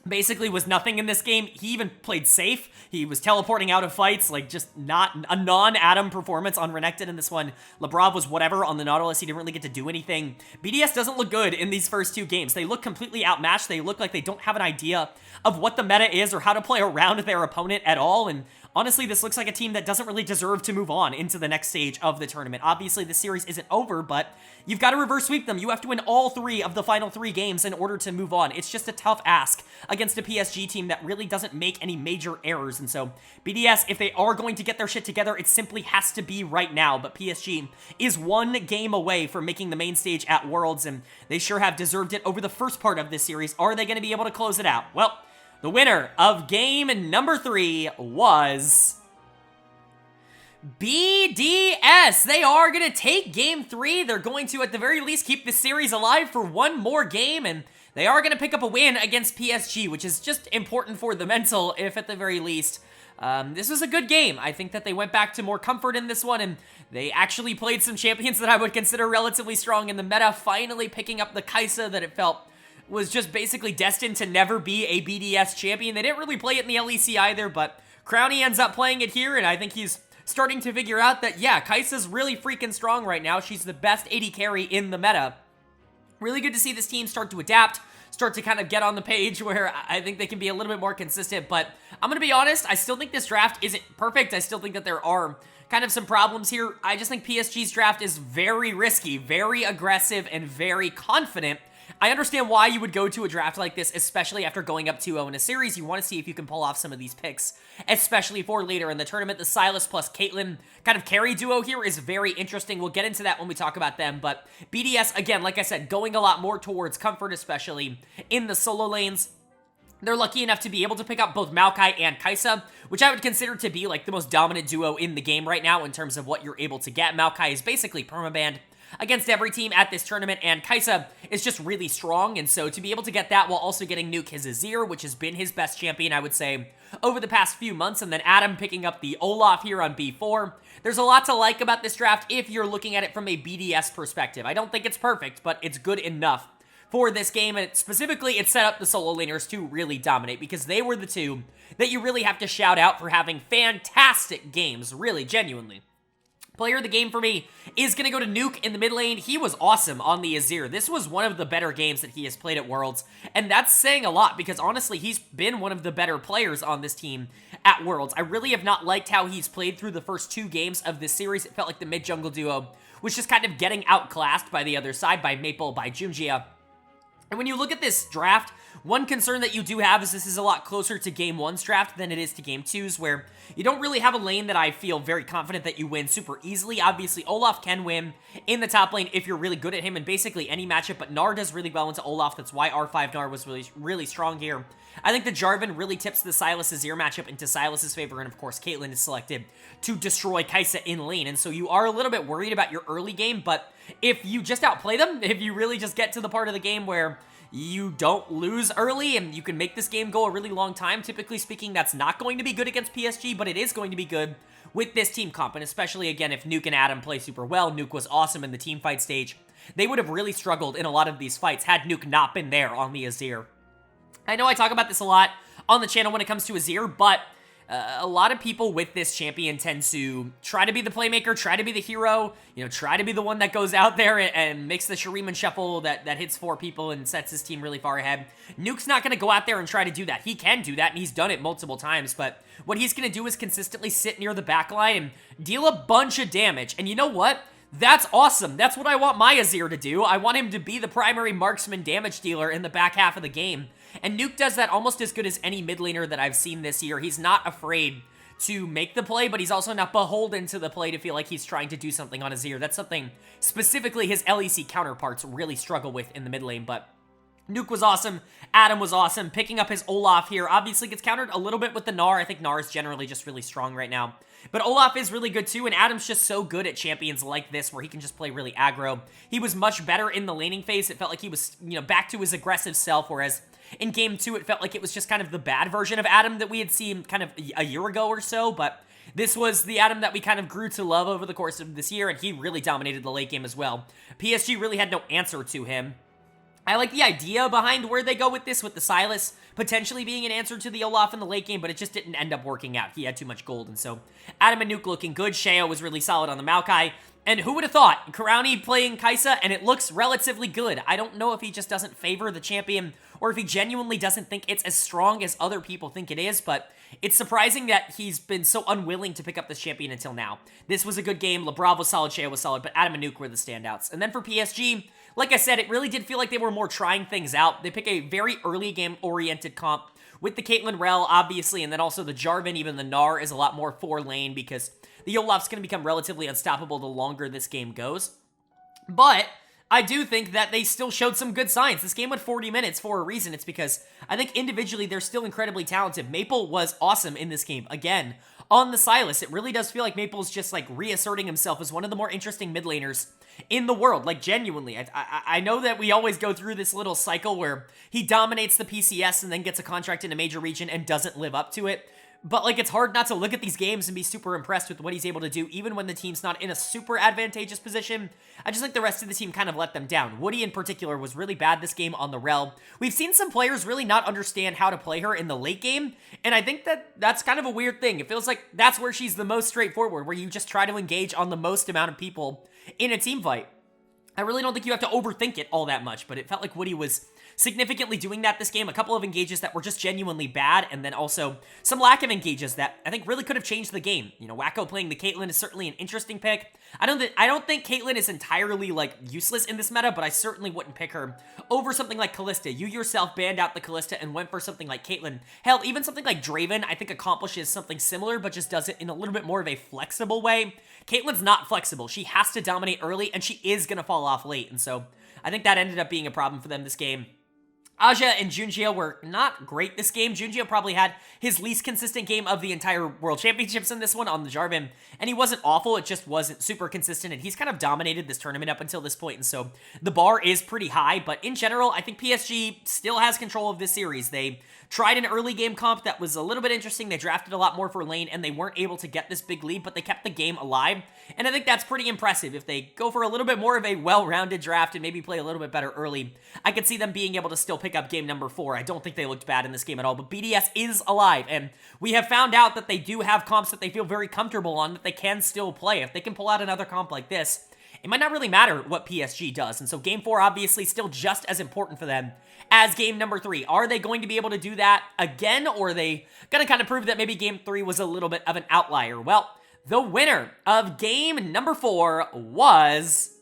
Speaker 1: basically was nothing in this game. He even played safe. He was teleporting out of fights, like just not a non-Adam performance on Renekton in this one. Labrov was whatever on the Nautilus. He didn't really get to do anything. BDS doesn't look good in these first 2 games. They look completely outmatched. They look like they don't have an idea of what the meta is or how to play around their opponent at all, and honestly, this looks like a team that doesn't really deserve to move on into the next stage of the tournament. Obviously, the series isn't over, but you've got to reverse sweep them. You have to win all 3 of the final 3 games in order to move on. It's just a tough ask against a PSG team that really doesn't make any major errors. And so BDS, if they are going to get their shit together, it simply has to be right now. But PSG is 1 game away from making the main stage at Worlds, and they sure have deserved it over the first part of this series. Are they going to be able to close it out? Well, the winner of game number 3 was BDS. They are going to take game 3. They're going to, at the very least, keep the series alive for 1 more game, and they are going to pick up a win against PSG, which is just important for the mental, if at the very least. This was a good game. I think that they went back to more comfort in this one, and they actually played some champions that I would consider relatively strong in the meta, finally picking up the Kai'Sa that it felt was just basically destined to never be a BDS champion. They didn't really play it in the LEC either, but Crowny ends up playing it here, and I think he's starting to figure out that, yeah, Kai'Sa's really freaking strong right now. She's the best AD carry in the meta. Really good to see this team start to adapt, start to kind of get on the page where I think they can be a little bit more consistent, but I'm going to be honest, I still think this draft isn't perfect. I still think that there are kind of some problems here. I just think PSG's draft is very risky, very aggressive, and very confident. I understand why you would go to a draft like this, especially after going up 2-0 in a series. You want to see if you can pull off some of these picks, especially for later in the tournament. The Sylas plus Caitlyn kind of carry duo here is very interesting. We'll get into that when we talk about them, but BDS, again, like I said, going a lot more towards comfort, especially in the solo lanes. They're lucky enough to be able to pick up both Maokai and Kai'Sa, which I would consider to be like the most dominant duo in the game right now in terms of what you're able to get. Maokai is basically permabanned against every team at this tournament, and Kai'Sa is just really strong, and so to be able to get that while also getting Nuke his Azir, which has been his best champion, I would say, over the past few months, and then Adam picking up the Olaf here on B4. There's a lot to like about this draft if you're looking at it from a BDS perspective. I don't think it's perfect, but it's good enough for this game, and specifically it set up the solo laners to really dominate, because they were the 2 that you really have to shout out for having fantastic games, really, genuinely. Player of the game for me is going to go to Nuke in the mid lane. He was awesome on the Azir. This was one of the better games that he has played at Worlds, and that's saying a lot because honestly, he's been one of the better players on this team at Worlds. I really have not liked how he's played through the first 2 games of this series. It felt like the mid-jungle duo was just kind of getting outclassed by the other side, by Maple, by Gen.G. And when you look at this draft, one concern that you do have is this is a lot closer to Game 1's draft than it is to Game 2's, where you don't really have a lane that I feel very confident that you win super easily. Obviously, Olaf can win in the top lane if you're really good at him in basically any matchup, but Gnar does really well into Olaf. That's why R5 Gnar was really strong here. I think the Jarvan really tips the Sylas Azir matchup into Sylas' favor, and of course, Caitlyn is selected to destroy Kai'Sa in lane, and so you are a little bit worried about your early game, but if you just outplay them, if you really just get to the part of the game where you don't lose early and you can make this game go a really long time, typically speaking, that's not going to be good against PSG, but it is going to be good with this team comp, and especially, again, if Nuke and Adam play super well. Nuke was awesome in the team fight stage. They would have really struggled in a lot of these fights had Nuke not been there on the Azir. I know I talk about this a lot on the channel when it comes to Azir, but a lot of people with this champion tend to try to be the playmaker, try to be the hero, you know, try to be the one that goes out there and makes the Shuriman shuffle that hits 4 people and sets his team really far ahead. Nuke's not going to go out there and try to do that. He can do that, and he's done it multiple times, but what he's going to do is consistently sit near the backline and deal a bunch of damage. And you know what? That's awesome. That's what I want my Azir to do. I want him to be the primary marksman damage dealer in the back half of the game. And Nuke does that almost as good as any mid laner that I've seen this year. He's not afraid to make the play, but he's also not beholden to the play to feel like he's trying to do something on Azir. That's something specifically his LEC counterparts really struggle with in the mid lane, but Nuke was awesome. Adam was awesome. Picking up his Olaf here obviously gets countered a little bit with the Gnar. I think Gnar is generally just really strong right now. But Olaf is really good too, and Adam's just so good at champions like this where he can just play really aggro. He was much better in the laning phase. It felt like he was, you know, back to his aggressive self, whereas in Game 2 it felt like it was just kind of the bad version of Adam that we had seen kind of a year ago or so, but this was the Adam that we kind of grew to love over the course of this year, and he really dominated the late game as well. PSG really had no answer to him. I like the idea behind where they go with this, with the Sylas potentially being an answer to the Olaf in the late game, but it just didn't end up working out. He had too much gold, and so Adam and Nuke looking good. Sheo was really solid on the Maokai, and who would have thought? Karani playing Kai'Sa, and it looks relatively good. I don't know if he just doesn't favor the champion, or if he genuinely doesn't think it's as strong as other people think it is, but it's surprising that he's been so unwilling to pick up this champion until now. This was a good game. LeBron was solid, Sheo was solid, but Adam and Nuke were the standouts. And then for PSG, like I said, it really did feel like they were more trying things out. They pick a very early game-oriented comp with the Caitlyn Rell, obviously, and then also the Jarvan, even the Gnar is a lot more 4-lane because the Olaf's going to become relatively unstoppable the longer this game goes. But I do think that they still showed some good signs. This game went 40 minutes for a reason. It's because I think individually they're still incredibly talented. Maple was awesome in this game. Again, on the Sylas, it really does feel like Maple's just like reasserting himself as one of the more interesting mid laners in the world, like genuinely. I know that we always go through this little cycle where he dominates the PCS and then gets a contract in a major region and doesn't live up to it. But, like, it's hard not to look at these games and be super impressed with what he's able to do, even when the team's not in a super advantageous position. I just think the rest of the team kind of let them down. Woody, in particular, was really bad this game on the Rel. We've seen some players really not understand how to play her in the late game, and I think that that's kind of a weird thing. It feels like that's where she's the most straightforward, where you just try to engage on the most amount of people in a team fight. I really don't think you have to overthink it all that much, but it felt like Woody was significantly doing that this game. A couple of engages that were just genuinely bad, and then also some lack of engages that I think really could have changed the game. You know, Wacko playing the Caitlyn is certainly an interesting pick. I don't think Caitlyn is entirely, like, useless in this meta, but I certainly wouldn't pick her over something like Kalista. You yourself banned out the Kalista and went for something like Caitlyn. Hell, even something like Draven, I think accomplishes something similar, but just does it in a little bit more of a flexible way. Caitlyn's not flexible. She has to dominate early, and she is going to fall off late, and so I think that ended up being a problem for them this game. Aja and Junjie were not great this game. Junjie probably had his least consistent game of the entire World Championships in this one on the Jarvan, and he wasn't awful, it just wasn't super consistent, and he's kind of dominated this tournament up until this point, and so the bar is pretty high, but in general, I think PSG still has control of this series. They tried an early game comp that was a little bit interesting. They drafted a lot more for lane, and they weren't able to get this big lead, but they kept the game alive, and I think that's pretty impressive. If they go for a little bit more of a well-rounded draft and maybe play a little bit better early, I could see them being able to still pick up game number 4. I don't think they looked bad in this game at all, but BDS is alive, and we have found out that they do have comps that they feel very comfortable on that they can still play. If they can pull out another comp like this, it might not really matter what PSG does, and so game 4 obviously still just as important for them as game number 3. Are they going to be able to do that again, or are they going to kind of prove that maybe game 3 was a little bit of an outlier? Well, the winner of game number 4 was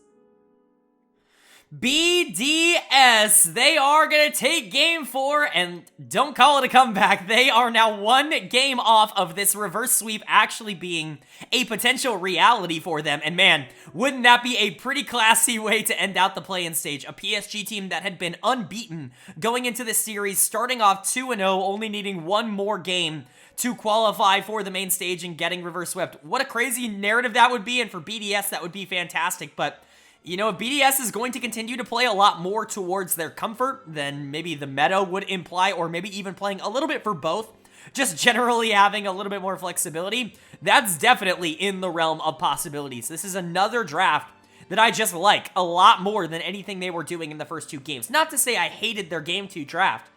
Speaker 1: BDS. They are going to take game 4, and don't call it a comeback. They are now one game off of this reverse sweep actually being a potential reality for them. And man, wouldn't that be a pretty classy way to end out the play-in stage? A PSG team that had been unbeaten going into this series, starting off 2-0, only needing one more game to qualify for the main stage and getting reverse swept. What a crazy narrative that would be, and for BDS, that would be fantastic. But you know, if BDS is going to continue to play a lot more towards their comfort than maybe the meta would imply, or maybe even playing a little bit for both, just generally having a little bit more flexibility, that's definitely in the realm of possibilities. This is another draft that I just like a lot more than anything they were doing in the first 2 games. Not to say I hated their game 2 draft.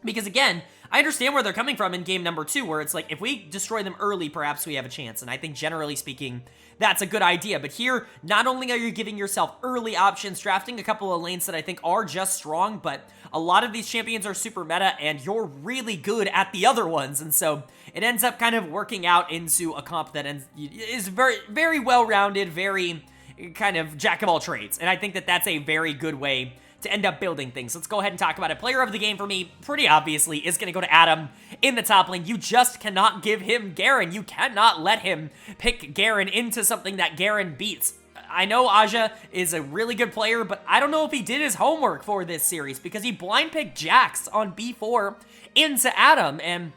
Speaker 1: Because again, I understand where they're coming from in game number 2, where it's like, if we destroy them early, perhaps we have a chance. And I think generally speaking, that's a good idea. But here, not only are you giving yourself early options, drafting a couple of lanes that I think are just strong, but a lot of these champions are super meta, and you're really good at the other ones. And so it ends up kind of working out into a comp that is very, very well-rounded, very kind of jack of all trades. And I think that that's a very good way to end up building things. Let's go ahead and talk about it. Player of the game for me, pretty obviously, is going to go to Adam in the top lane. You just cannot give him Garen. You cannot let him pick Garen into something that Garen beats. I know Aja is a really good player, but I don't know if he did his homework for this series, because he blind picked Jax on B4 into Adam, and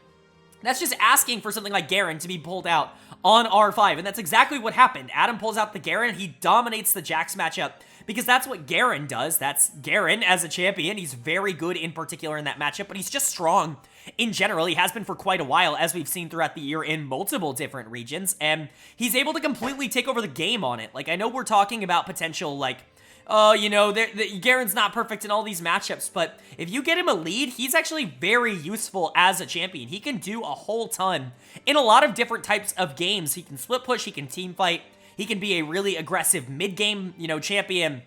Speaker 1: that's just asking for something like Garen to be pulled out on R5, and that's exactly what happened. Adam pulls out the Garen, he dominates the Jax matchup, because that's what Garen does. That's Garen as a champion. He's very good in particular in that matchup, but he's just strong in general. He has been for quite a while, as we've seen throughout the year in multiple different regions, and he's able to completely take over the game on it. Like, I know we're talking about potential, like, oh, you know, Garen's not perfect in all these matchups, but if you get him a lead, he's actually very useful as a champion. He can do a whole ton in a lot of different types of games. He can split push, he can team fight, he can be a really aggressive mid-game, you know, champion.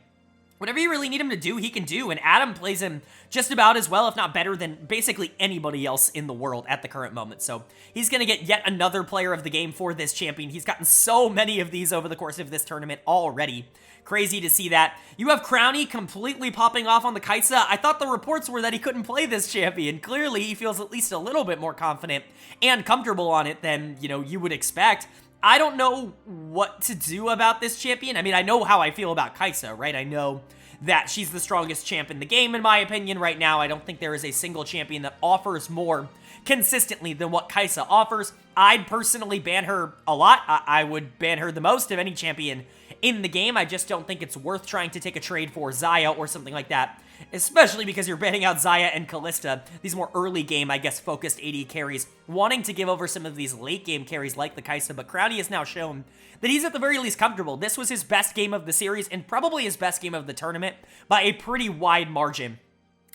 Speaker 1: Whatever you really need him to do, he can do, and Adam plays him just about as well, if not better, than basically anybody else in the world at the current moment. So he's going to get yet another player of the game for this champion. He's gotten so many of these over the course of this tournament already. Crazy to see that. You have Crowny completely popping off on the Kaisa. I thought the reports were that he couldn't play this champion. Clearly, he feels at least a little bit more confident and comfortable on it than, you know, you would expect. I don't know what to do about this champion. I mean, I know how I feel about Kaisa, right? I know that she's the strongest champ in the game, in my opinion, right now. I don't think there is a single champion that offers more consistently than what Kaisa offers. I'd personally ban her a lot. I would ban her the most of any champion in the game. I just don't think it's worth trying to take a trade for Xayah or something like that, especially because you're banning out Xayah and Kalista, these more early game, I guess, focused AD carries, wanting to give over some of these late game carries like the Kaisa, but Crowny has now shown that he's at the very least comfortable. This was his best game of the series and probably his best game of the tournament by a pretty wide margin.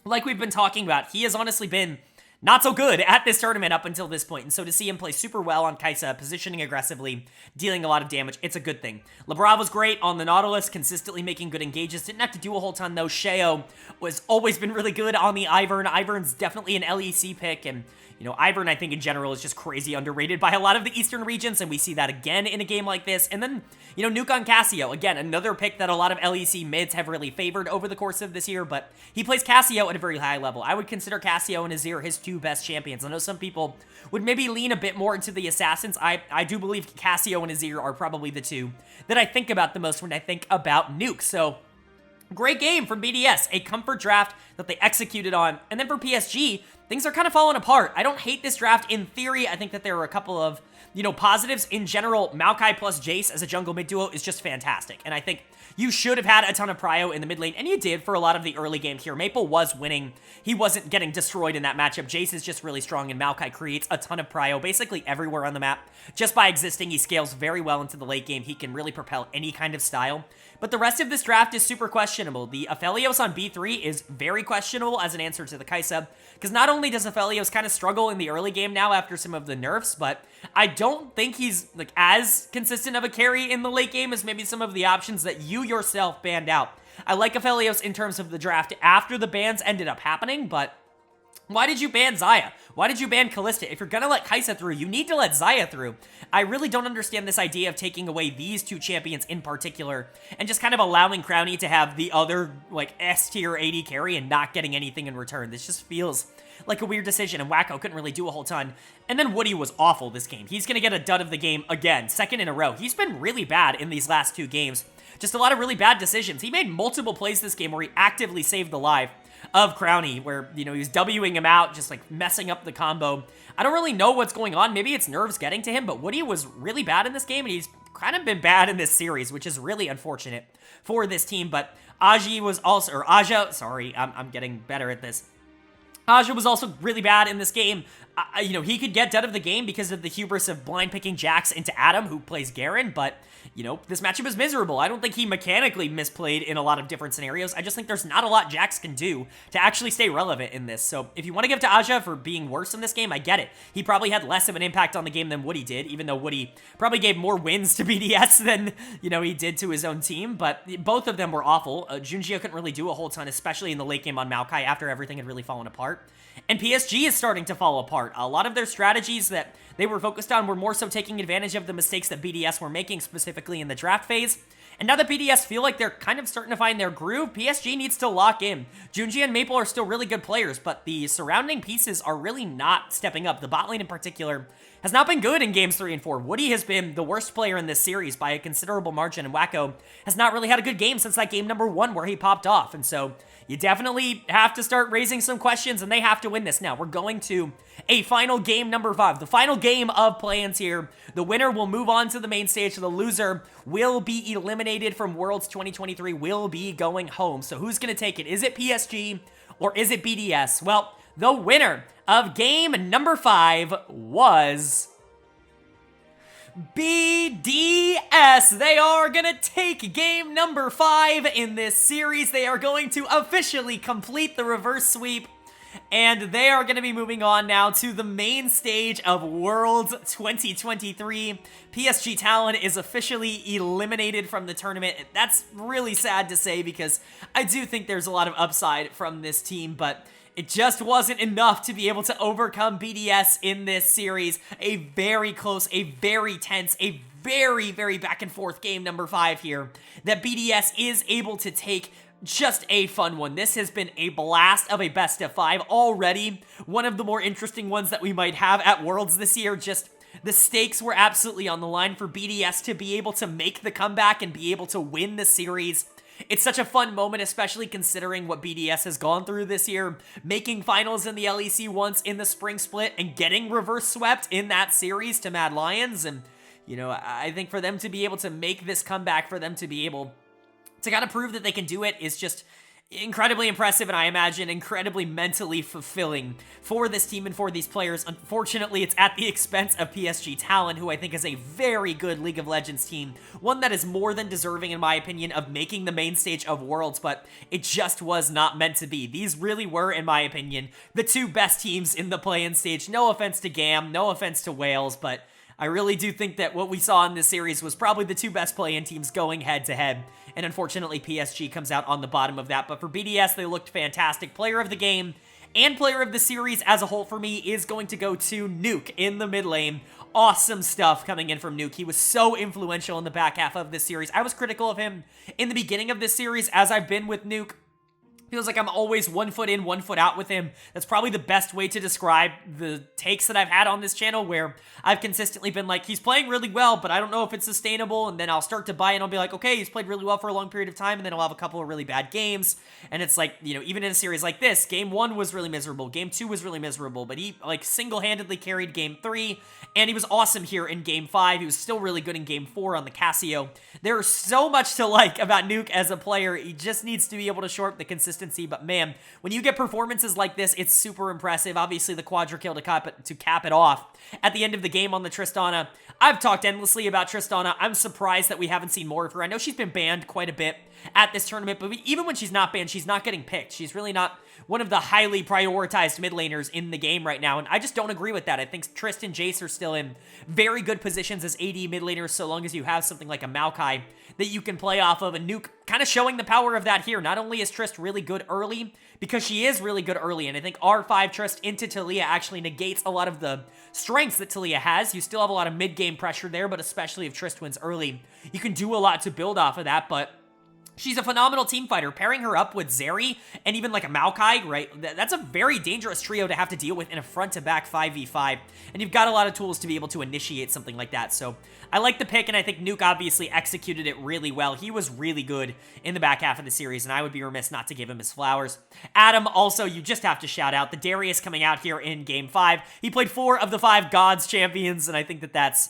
Speaker 1: Like we've been talking about, he has honestly been not so good at this tournament up until this point, and so to see him play super well on Kaisa, positioning aggressively, dealing a lot of damage, it's a good thing. LeBron was great on the Nautilus, consistently making good engages, didn't have to do a whole ton though. Sheo was always been really good on the Ivern. Ivern's definitely an LEC pick, and you know, Ivern, I think, in general, is just crazy underrated by a lot of the Eastern regions, and we see that again in a game like this. And then, you know, Nuke on Cassio, again, another pick that a lot of LEC mids have really favored over the course of this year, but he plays Cassio at a very high level. I would consider Cassio and Azir his two best champions. I know some people would maybe lean a bit more into the Assassins. I do believe Cassio and Azir are probably the two that I think about the most when I think about Nuke. So great game from BDS, a comfort draft that they executed on. And then for PSG, things are kind of falling apart. I don't hate this draft in theory. I think that there are a couple of, you know, positives. In general, Maokai plus Jace as a jungle mid duo is just fantastic. And I think you should have had a ton of prio in the mid lane, and you did for a lot of the early game here. Maple was winning. He wasn't getting destroyed in that matchup. Jace is just really strong, and Maokai creates a ton of prio basically everywhere on the map. Just by existing, he scales very well into the late game. He can really propel any kind of style. But the rest of this draft is super questionable. The Aphelios on B3 is very questionable as an answer to the Kaisa, because not only does Aphelios kind of struggle in the early game now after some of the nerfs, but I don't think he's like as consistent of a carry in the late game as maybe some of the options that you yourself banned out. I like Aphelios in terms of the draft after the bans ended up happening, but why did you ban Xayah? Why did you ban Kalista? If you're gonna let Kaisa through, you need to let Xayah through. I really don't understand this idea of taking away these two champions in particular and just kind of allowing Crowny to have the other, like, S-tier AD carry and not getting anything in return. This just feels like a weird decision, and Wacko couldn't really do a whole ton. And then Woody was awful this game. He's gonna get a dud of the game again, second in a row. He's been really bad in these last two games. Just a lot of really bad decisions. He made multiple plays this game where he actively saved the life of Crowny, where, you know, he was Wing him out, just like messing up the combo. I don't really know what's going on. Maybe it's nerves getting to him, but Woody was really bad in this game, and he's kind of been bad in this series, which is really unfortunate for this team. But Aji was also, or Aja, sorry, I'm getting better at this. Aja was also really bad in this game. he could get dead of the game because of the hubris of blind picking Jax into Adam, who plays Garen, but, this matchup is miserable. I don't think he mechanically misplayed in a lot of different scenarios. I just think there's not a lot Jax can do to actually stay relevant in this. So if you want to give to Aja for being worse in this game, I get it. He probably had less of an impact on the game than Woody did, even though Woody probably gave more wins to BDS than, he did to his own team, but both of them were awful. Gen.G couldn't really do a whole ton, especially in the late game on Maokai after everything had really fallen apart. And PSG is starting to fall apart. A lot of their strategies that they were focused on were more so taking advantage of the mistakes that BDS were making, specifically in the draft phase. And now that BDS feel like they're kind of starting to find their groove, PSG needs to lock in. Gen.G and Maple are still really good players, but the surrounding pieces are really not stepping up. The bot lane in particular has not been good in games 3 and 4. Woody has been the worst player in this series by a considerable margin, and Wacko has not really had a good game since that game number 1 where he popped off. And so you definitely have to start raising some questions, and they have to win this now. We're going to a final game number 5, the final game of play-ins here. The winner will move on to the main stage. The loser will be eliminated from Worlds 2023, will be going home. So who's going to take it? Is it PSG or is it BDS? Well, the winner of game number 5 was BDS. They are gonna take game number 5 in this series. They are going to officially complete the reverse sweep, and they are going to be moving on now to the main stage of Worlds 2023. PSG Talon is officially eliminated from the tournament. That's really sad to say because I do think there's a lot of upside from this team, but it just wasn't enough to be able to overcome BDS in this series. A very close, a very tense, a very, very back and forth game number 5 here that BDS is able to take. Just a fun one. This has been a blast of a best of 5 already. One of the more interesting ones that we might have at Worlds this year. Just the stakes were absolutely on the line for BDS to be able to make the comeback and be able to win the series. It's such a fun moment, especially considering what BDS has gone through this year, making finals in the LEC once in the spring split and getting reverse swept in that series to Mad Lions. And, I think for them to be able to make this comeback, for them to be able to kind of prove that they can do it is just incredibly impressive, and I imagine incredibly mentally fulfilling for this team and for these players. Unfortunately, it's at the expense of PSG Talon, who I think is a very good League of Legends team, one that is more than deserving, in my opinion, of making the main stage of Worlds, but it just was not meant to be. These really were, in my opinion, the 2 best teams in the play-in stage. No offense to GAM, no offense to Wales, but I really do think that what we saw in this series was probably the 2 best play-in teams going head-to-head, and unfortunately PSG comes out on the bottom of that. But for BDS, they looked fantastic. Player of the game and player of the series as a whole for me is going to go to Nuke in the mid lane. Awesome stuff coming in from Nuke. He was so influential in the back half of this series. I was critical of him in the beginning of this series, as I've been with Nuke. Feels like I'm always 1 foot in, 1 foot out with him. That's probably the best way to describe the takes that I've had on this channel, where I've consistently been like, he's playing really well, but I don't know if it's sustainable, and then I'll start to buy and I'll be like, okay, he's played really well for a long period of time, and then I'll have a couple of really bad games, and it's like, even in a series like this, game 1 was really miserable, game 2 was really miserable, but he, single-handedly carried game 3, and he was awesome here in game 5. He was still really good in game 4 on the Casio. There's so much to like about Nuke as a player. He just needs to be able to shore up the consistency. But man, when you get performances like this, it's super impressive. Obviously, the quadra kill to cap it off at the end of the game on the Tristana. I've talked endlessly about Tristana. I'm surprised that we haven't seen more of her. I know she's been banned quite a bit at this tournament, but even when she's not banned, she's not getting picked. She's really not one of the highly prioritized mid laners in the game right now, and I just don't agree with that. I think Trist and Jace are still in very good positions as AD mid laners, so long as you have something like a Maokai that you can play off of, and Nuke kind of showing the power of that here. Not only is Trist really good early, because she is really good early, and I think R5 Trist into Taliyah actually negates a lot of the strengths that Taliyah has. You still have a lot of mid-game pressure there, but especially if Trist wins early, you can do a lot to build off of that, but she's a phenomenal team fighter. Pairing her up with Zeri and even like a Maokai, right? That's a very dangerous trio to have to deal with in a front-to-back 5v5. And you've got a lot of tools to be able to initiate something like that. So I like the pick, and I think Nuke obviously executed it really well. He was really good in the back half of the series, and I would be remiss not to give him his flowers. Adam, also, you just have to shout out the Darius coming out here in Game 5. He played 4 of the 5 Gods champions, and I think that that's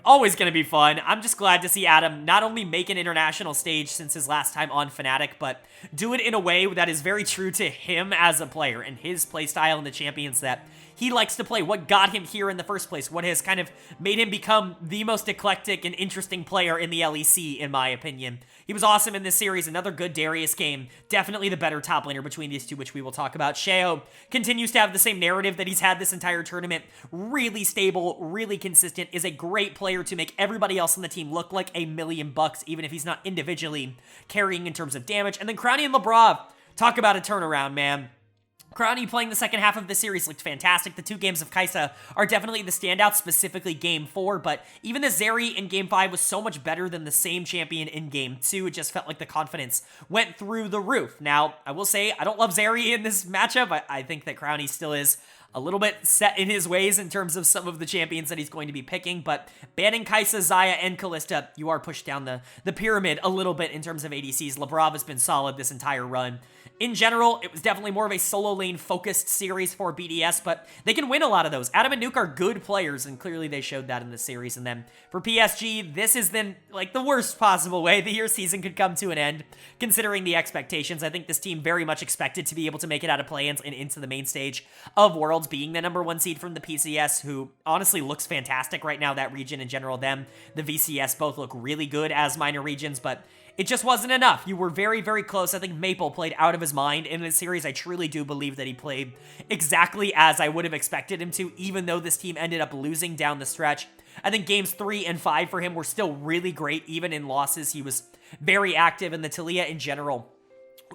Speaker 1: always going to be fun. I'm just glad to see Adam not only make an international stage since his last time on Fnatic, but do it in a way that is very true to him as a player and his playstyle and the champions that he likes to play, what got him here in the first place, what has kind of made him become the most eclectic and interesting player in the LEC, in my opinion. He was awesome in this series, another good Darius game, definitely the better top laner between these two, which we will talk about. Sheo continues to have the same narrative that he's had this entire tournament, really stable, really consistent, is a great player to make everybody else on the team look like $1,000,000, even if he's not individually carrying in terms of damage. And then Crownie and Labrov, talk about a turnaround, man. Crownie playing the second half of the series looked fantastic. The 2 games of Kai'Sa are definitely the standouts, specifically Game 4, but even the Zeri in Game 5 was so much better than the same champion in Game 2. It just felt like the confidence went through the roof. Now, I will say, I don't love Zeri in this matchup. I think that Crownie still is a little bit set in his ways in terms of some of the champions that he's going to be picking, but banning Kai'Sa, Xayah, and Kalista, you are pushed down the pyramid a little bit in terms of ADCs. Labrov has been solid this entire run. In general, it was definitely more of a solo lane focused series for BDS, but they can win a lot of those. Adam and Nuke are good players, and clearly they showed that in this series. And then for PSG, this is then like the worst possible way the year season could come to an end, considering the expectations. I think this team very much expected to be able to make it out of play-ins and into the main stage of Worlds, being the #1 seed from the PCS, who honestly looks fantastic right now. That region in general, them, the VCS, both look really good as minor regions, but it just wasn't enough. You were very, very close. I think Maple played out of his mind in this series. I truly do believe that he played exactly as I would have expected him to, even though this team ended up losing down the stretch. I think games 3 and 5 for him were still really great, even in losses. He was very active, and the Taliyah in general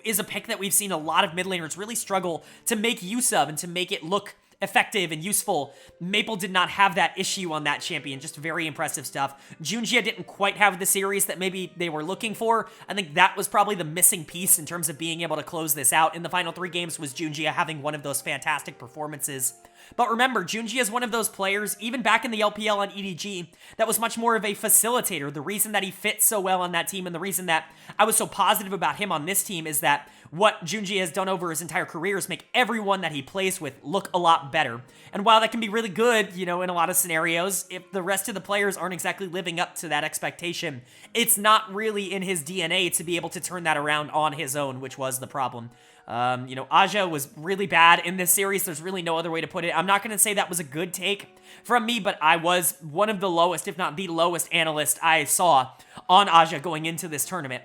Speaker 1: is a pick that we've seen a lot of mid laners really struggle to make use of and to make it look effective and useful. Maple did not have that issue on that champion. Just very impressive stuff. Gen.G didn't quite have the series that maybe they were looking for. I think that was probably the missing piece in terms of being able to close this out. In the final 3 games was Gen.G having one of those fantastic performances. But remember, Gen.G is one of those players, even back in the LPL on EDG, that was much more of a facilitator. The reason that he fit so well on that team and the reason that I was so positive about him on this team is that what Gen.G has done over his entire career is make everyone that he plays with look a lot better. And while that can be really good, in a lot of scenarios, if the rest of the players aren't exactly living up to that expectation, it's not really in his DNA to be able to turn that around on his own, which was the problem. Aja was really bad in this series. There's really no other way to put it. I'm not going to say that was a good take from me, but I was one of the lowest, if not the lowest analyst I saw on Aja going into this tournament.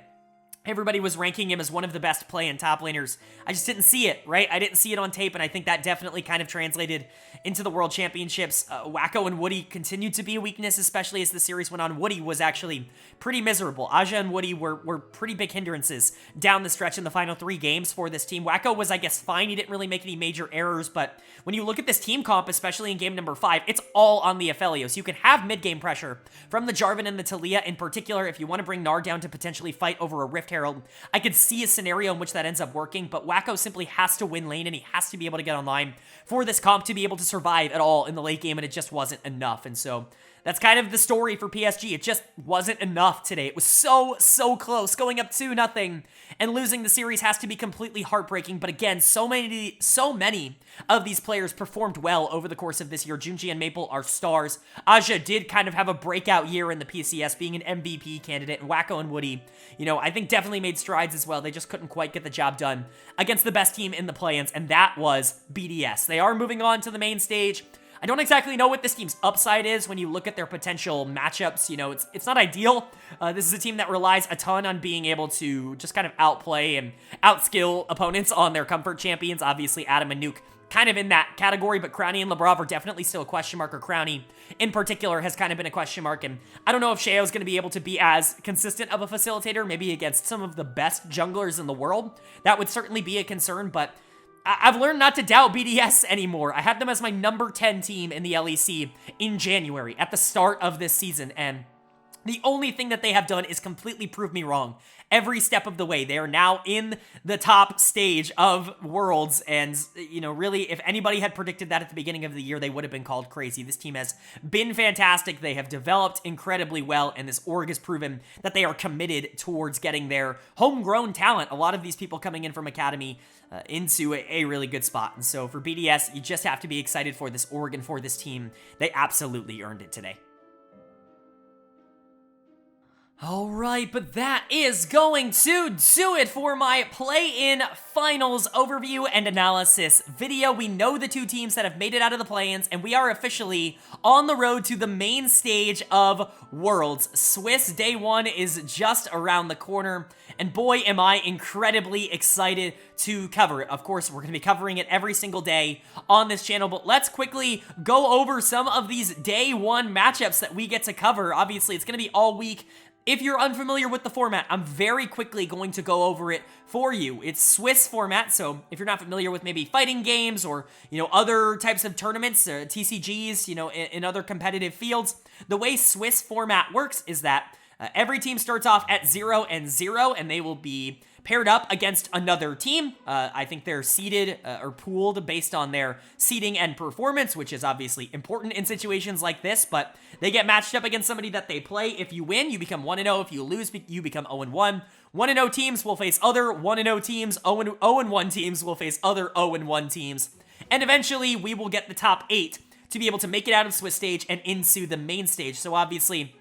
Speaker 1: Everybody was ranking him as one of the best play-in top laners. I just didn't see it, right? I didn't see it on tape, and I think that definitely kind of translated into the World Championships. Wacko and Woody continued to be a weakness, especially as the series went on. Woody was actually pretty miserable. Aja and Woody were pretty big hindrances down the stretch in the final 3 games for this team. Wacko was, I guess, fine. He didn't really make any major errors, but when you look at this team comp, especially in game number 5, it's all on the Aphelios. You can have mid-game pressure from the Jarvan and the Taliyah in particular. If you want to bring Gnar down to potentially fight over a Rift Herald, I could see a scenario in which that ends up working, but Wacko simply has to win lane, and he has to be able to get online for this comp to be able to survive at all in the late game, and it just wasn't enough. And so that's kind of the story for PSG. It just wasn't enough today. It was so close, going up 2-0, and losing the series has to be completely heartbreaking. But again, so many of these players performed well over the course of this year. Gen.G and Maple are stars. Aja did kind of have a breakout year in the PCS, being an MVP candidate, and Wacko and Woody, I think definitely made strides as well. They just couldn't quite get the job done against the best team in the play-ins, and that was BDS. They are moving on to the main stage. I don't exactly know what this team's upside is when you look at their potential matchups. It's not ideal. This is a team that relies a ton on being able to just kind of outplay and outskill opponents on their comfort champions. Obviously, Adam and Nuke kind of in that category, but Crownie and Labrov are definitely still a question mark, or Crownie in particular has kind of been a question mark, and I don't know if Sheo is going to be able to be as consistent of a facilitator, maybe against some of the best junglers in the world. That would certainly be a concern, but I've learned not to doubt BDS anymore. I had them as my number 10 team in the LEC in January at the start of this season, and the only thing that they have done is completely prove me wrong every step of the way. They are now in the top stage of Worlds, and, really, if anybody had predicted that at the beginning of the year, they would have been called crazy. This team has been fantastic. They have developed incredibly well, and this org has proven that they are committed towards getting their homegrown talent, a lot of these people coming in from Academy, into a really good spot. And so for BDS, you just have to be excited for this org and for this team. They absolutely earned it today. Alright, but that is going to do it for my play-in finals overview and analysis video. We know the two teams that have made it out of the play-ins, and we are officially on the road to the main stage of Worlds. Swiss Day 1 is just around the corner, and boy, am I incredibly excited to cover it. Of course, we're going to be covering it every single day on this channel, but let's quickly go over some of these Day 1 matchups that we get to cover. Obviously, it's going to be all week. If you're unfamiliar with the format, I'm very quickly going to go over it for you. It's Swiss format, so if you're not familiar with maybe fighting games or, other types of tournaments, TCGs, in other competitive fields, the way Swiss format works is that every team starts off at 0-0, and they will be paired up against another team. I think they're seeded or pooled based on their seeding and performance, which is obviously important in situations like this, but they get matched up against somebody that they play. If you win, you become 1-0. If you lose, you become 0-1. 1-0 teams will face other 1-0 teams. 0-1 teams will face other 0-1 teams. And eventually, we will get the top 8 to be able to make it out of Swiss stage and into the main stage. So obviously,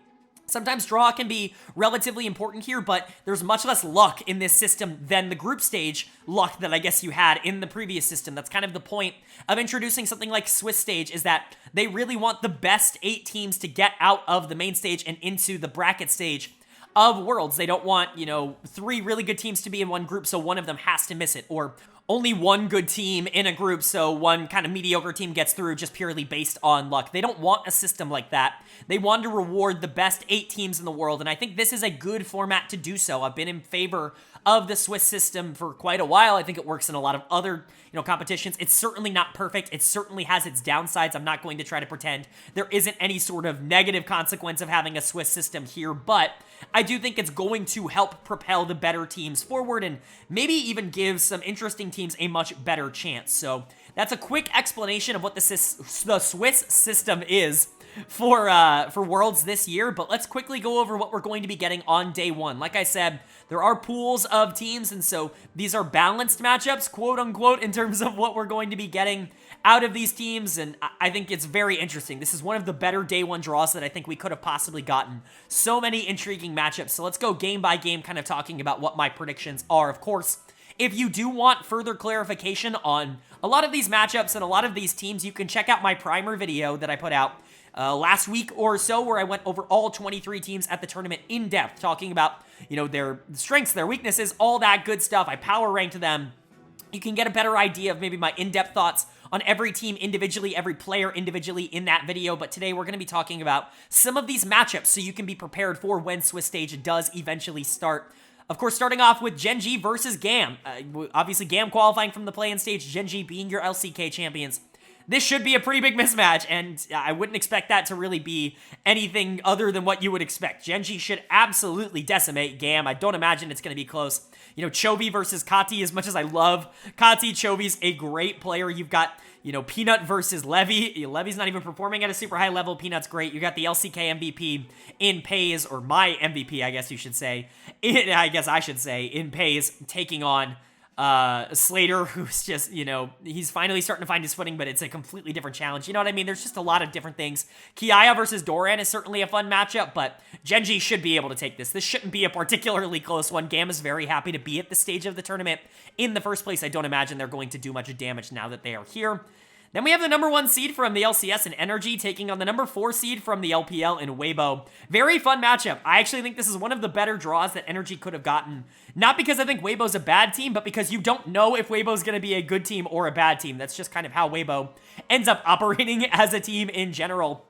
Speaker 1: sometimes draw can be relatively important here, but there's much less luck in this system than the group stage luck that I guess you had in the previous system. That's kind of the point of introducing something like Swiss stage, is that they really want the best 8 teams to get out of the main stage and into the bracket stage of Worlds. They don't want, 3 really good teams to be in one group, so one of them has to miss it, or only one good team in a group, so one kind of mediocre team gets through just purely based on luck. They don't want a system like that. They want to reward the best 8 teams in the world, and I think this is a good format to do so. I've been in favor of the Swiss system for quite a while. I think it works in a lot of other, competitions. It's certainly not perfect. It certainly has its downsides. I'm not going to try to pretend there isn't any sort of negative consequence of having a Swiss system here, but I do think it's going to help propel the better teams forward and maybe even give some interesting teams a much better chance. So that's a quick explanation of what the Swiss system is for Worlds this year, but let's quickly go over what we're going to be getting on day 1. Like I said, there are pools of teams, and so these are balanced matchups, quote-unquote, in terms of what we're going to be getting out of these teams, and I think it's very interesting. This is one of the better day 1 draws that I think we could have possibly gotten. So many intriguing matchups, so let's go game by game, kind of talking about what my predictions are. Of course, if you do want further clarification on a lot of these matchups and a lot of these teams, you can check out my primer video that I put out last week or so, where I went over all 23 teams at the tournament in depth, talking about, their strengths, their weaknesses, all that good stuff. I power ranked them. You can get a better idea of maybe my in-depth thoughts on every team individually, every player individually in that video, but today we're going to be talking about some of these matchups so you can be prepared for when Swiss stage does eventually start. Of course, starting off with Gen.G versus GAM. Obviously, GAM qualifying from the play-in stage, Gen.G being your LCK champions. This should be a pretty big mismatch, and I wouldn't expect that to really be anything other than what you would expect. Gen.G should absolutely decimate GAM. I don't imagine it's going to be close. Chovy versus Kati, as much as I love Kati, Chovy's a great player. You've got, Peanut versus Levy. Levy's not even performing at a super high level. Peanut's great. You got the LCK MVP in Pays, or my MVP, I guess you should say. In Pays, taking on Slater, who's just, he's finally starting to find his footing, but it's a completely different challenge. You know what I mean? There's just a lot of different things. Kiaya versus Doran is certainly a fun matchup, but Gen.G should be able to take this. This shouldn't be a particularly close one. GAM is very happy to be at the stage of the tournament in the first place. I don't imagine they're going to do much damage now that they are here. Then we have the number 1 seed from the LCS in Energy taking on the number 4 seed from the LPL in Weibo. Very fun matchup. I actually think this is one of the better draws that Energy could have gotten. Not because I think Weibo's a bad team, but because you don't know if Weibo's going to be a good team or a bad team. That's just kind of how Weibo ends up operating as a team in general.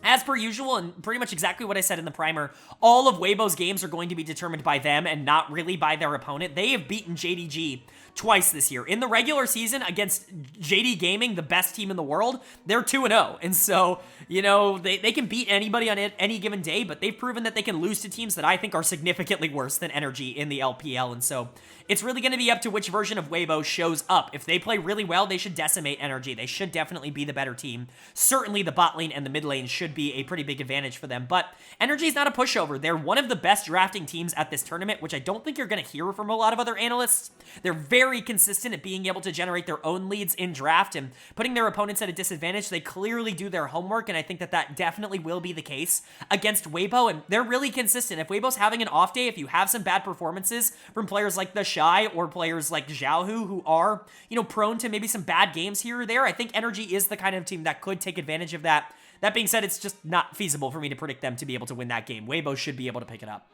Speaker 1: As per usual, and pretty much exactly what I said in the primer, all of Weibo's games are going to be determined by them and not really by their opponent. They have beaten JDG twice this year. In the regular season against JD Gaming, the best team in the world, they're 2-0. And so, they can beat anybody on any given day, but they've proven that they can lose to teams that I think are significantly worse than Energy in the LPL. And so it's really going to be up to which version of Weibo shows up. If they play really well, they should decimate Energy. They should definitely be the better team. Certainly the bot lane and the mid lane should be a pretty big advantage for them. But Gen.G is not a pushover. They're one of the best drafting teams at this tournament, which I don't think you're going to hear from a lot of other analysts. They're very consistent at being able to generate their own leads in draft and putting their opponents at a disadvantage. They clearly do their homework, and I think that that definitely will be the case against Weibo, and they're really consistent. If Weibo's having an off day, if you have some bad performances from players like the Shy or players like Xiaohu who are, prone to maybe some bad games here or there, I think Gen.G is the kind of team that could take advantage of that. That being said, it's just not feasible for me to predict them to be able to win that game. Weibo should be able to pick it up.